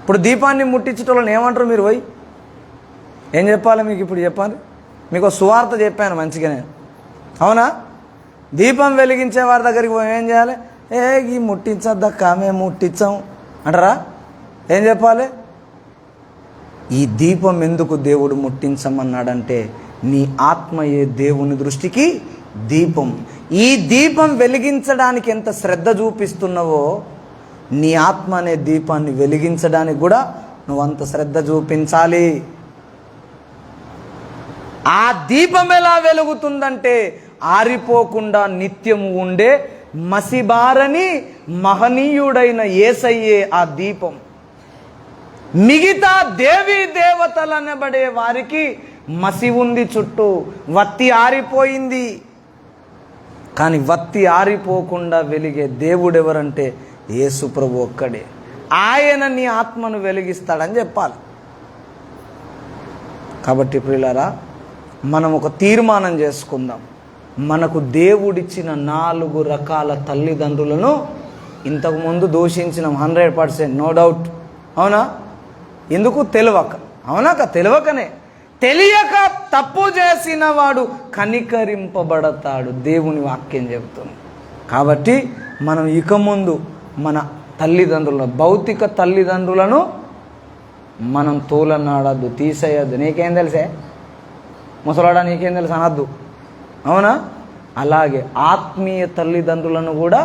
S1: ఇప్పుడు దీపాన్ని ముట్టించటోళ్ళని ఏమంటారు మీరు? పోయి ఏం చెప్పాలి మీకు? ఇప్పుడు చెప్పాలి, మీకు సువార్త చెప్పాను మంచిగానే, అవునా? దీపం వెలిగించే వారి దగ్గరికి పోయి ఏం చేయాలి? ఈ ముట్టించద్దక్క మేము ముట్టించాం అంటారా? ఏం చెప్పాలి? ఈ దీపం ఎందుకు దేవుడు ముట్టించమన్నాడంటే నీ ఆత్మయే దేవుని దృష్టికి దీపం. ఈ దీపం వెలిగించడానికి ఎంత శ్రద్ధ చూపిస్తున్నావో నీ ఆత్మ అనే దీపాన్ని వెలిగించడానికి కూడా నువ్వు అంత శ్రద్ధ చూపించాలి. ఆ దీపం ఎలా వెలుగుతుందంటే ఆరిపోకుండా నిత్యము ఉండే మసిబారని మహనీయుడైన యేసయ్యే ఆ దీపం. మిగతా దేవీ దేవతలు అనబడే వారికి మసి ఉంది చుట్టూ, వత్తి ఆరిపోయింది. కానీ వత్తి ఆరిపోకుండా వెలిగే దేవుడు ఎవరంటే యేసు ప్రభు ఒక్కడే. ఆయన నీ ఆత్మను వెలిగిస్తాడని చెప్పాలి. కాబట్టి ప్రియులారా, మనం ఒక తీర్మానం చేసుకుందాం. మనకు దేవుడిచ్చిన 4 రకాల తల్లిదండ్రులను ఇంతకుముందు దూషించినాం 100%, నో డౌట్. అవునా? ఎందుకు? తెలియక. అవునాక? తెలియకనే. తెలియక తప్పు చేసిన వాడు కనికరింపబడతాడు, దేవుని వాక్యం చెబుతుంది. కాబట్టి మనం ఇక ముందు మన తల్లిదండ్రులను, భౌతిక తల్లిదండ్రులను మనం తోలనాడద్దు, తీసేయద్దు. నీకేం తెలుసే ముసలాడా, నీకేం తెలుసు అనద్దు. అవునా? అలాగే ఆత్మీయ తల్లిదండ్రులను కూడా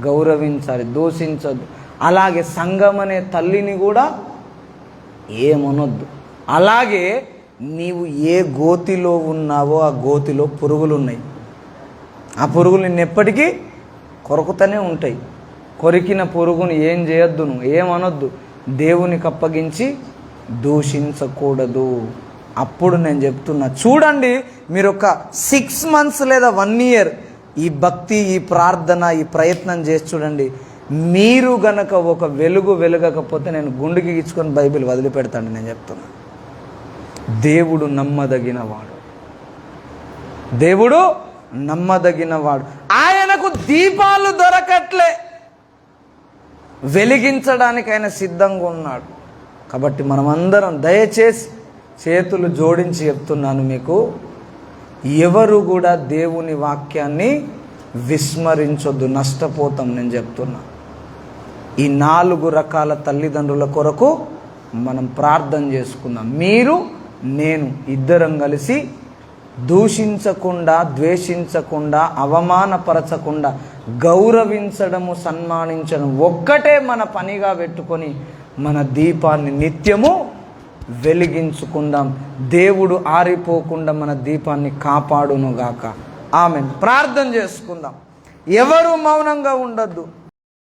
S1: గౌరవించాలి, దూషించద్దు. అలాగే సంఘం అనే తల్లిని కూడా ఏమనొద్దు. అలాగే నీవు ఏ గోతిలో ఉన్నావో ఆ గోతిలో పురుగులు ఉన్నాయి. ఆ పురుగులు నిన్నెప్పటికీ కొరుకుతూనే ఉంటాయి. కొరికిన పురుగును ఏం చేయొద్దు, నువ్వు ఏమనొద్దు, దేవునికి అప్పగించి దూషించకూడదు. అప్పుడు నేను చెప్తున్నా, చూడండి, మీరు ఒక 6 months లేదా 1 year ఈ భక్తి, ఈ ప్రార్థన, ఈ ప్రయత్నం చేసి చూడండి. మీరు గనక ఒక వెలగకపోతే నేను గుండెకి ఇచ్చుకొని బైబిల్ వదిలిపెడతాను. నేను చెప్తున్నా, దేవుడు నమ్మదగినవాడు, దేవుడు నమ్మదగినవాడు. ఆయనకు దీపాలు దొరకట్లే, వెలిగించడానికి ఆయన సిద్ధంగా ఉన్నాడు. కాబట్టి మనమందరం దయచేసి చేతులు జోడించి చెప్తున్నాను మీకు, ఎవరు కూడా దేవుని వాక్యాన్ని విస్మరించొద్దు, నష్టపోతాం. నేను చెప్తున్నా, ఈ 4 రకాల తల్లిదండ్రుల కొరకు మనం ప్రార్థన చేసుకుందాం. మీరు నేను ఇద్దరం కలిసి దూషించకుండా, ద్వేషించకుండా, అవమానపరచకుండా గౌరవించడము, సన్మానించడం ఒక్కటే మన పనిగా పెట్టుకొని మన దీపాన్ని నిత్యము వెలిగించుకుందాం. దేవుడు ఆరిపోకుండా మన దీపాన్ని కాపాడునుగాక. ఆమెన్. ప్రార్థన చేసుకుందాం. ఎవరు మౌనంగా ఉండొద్దు.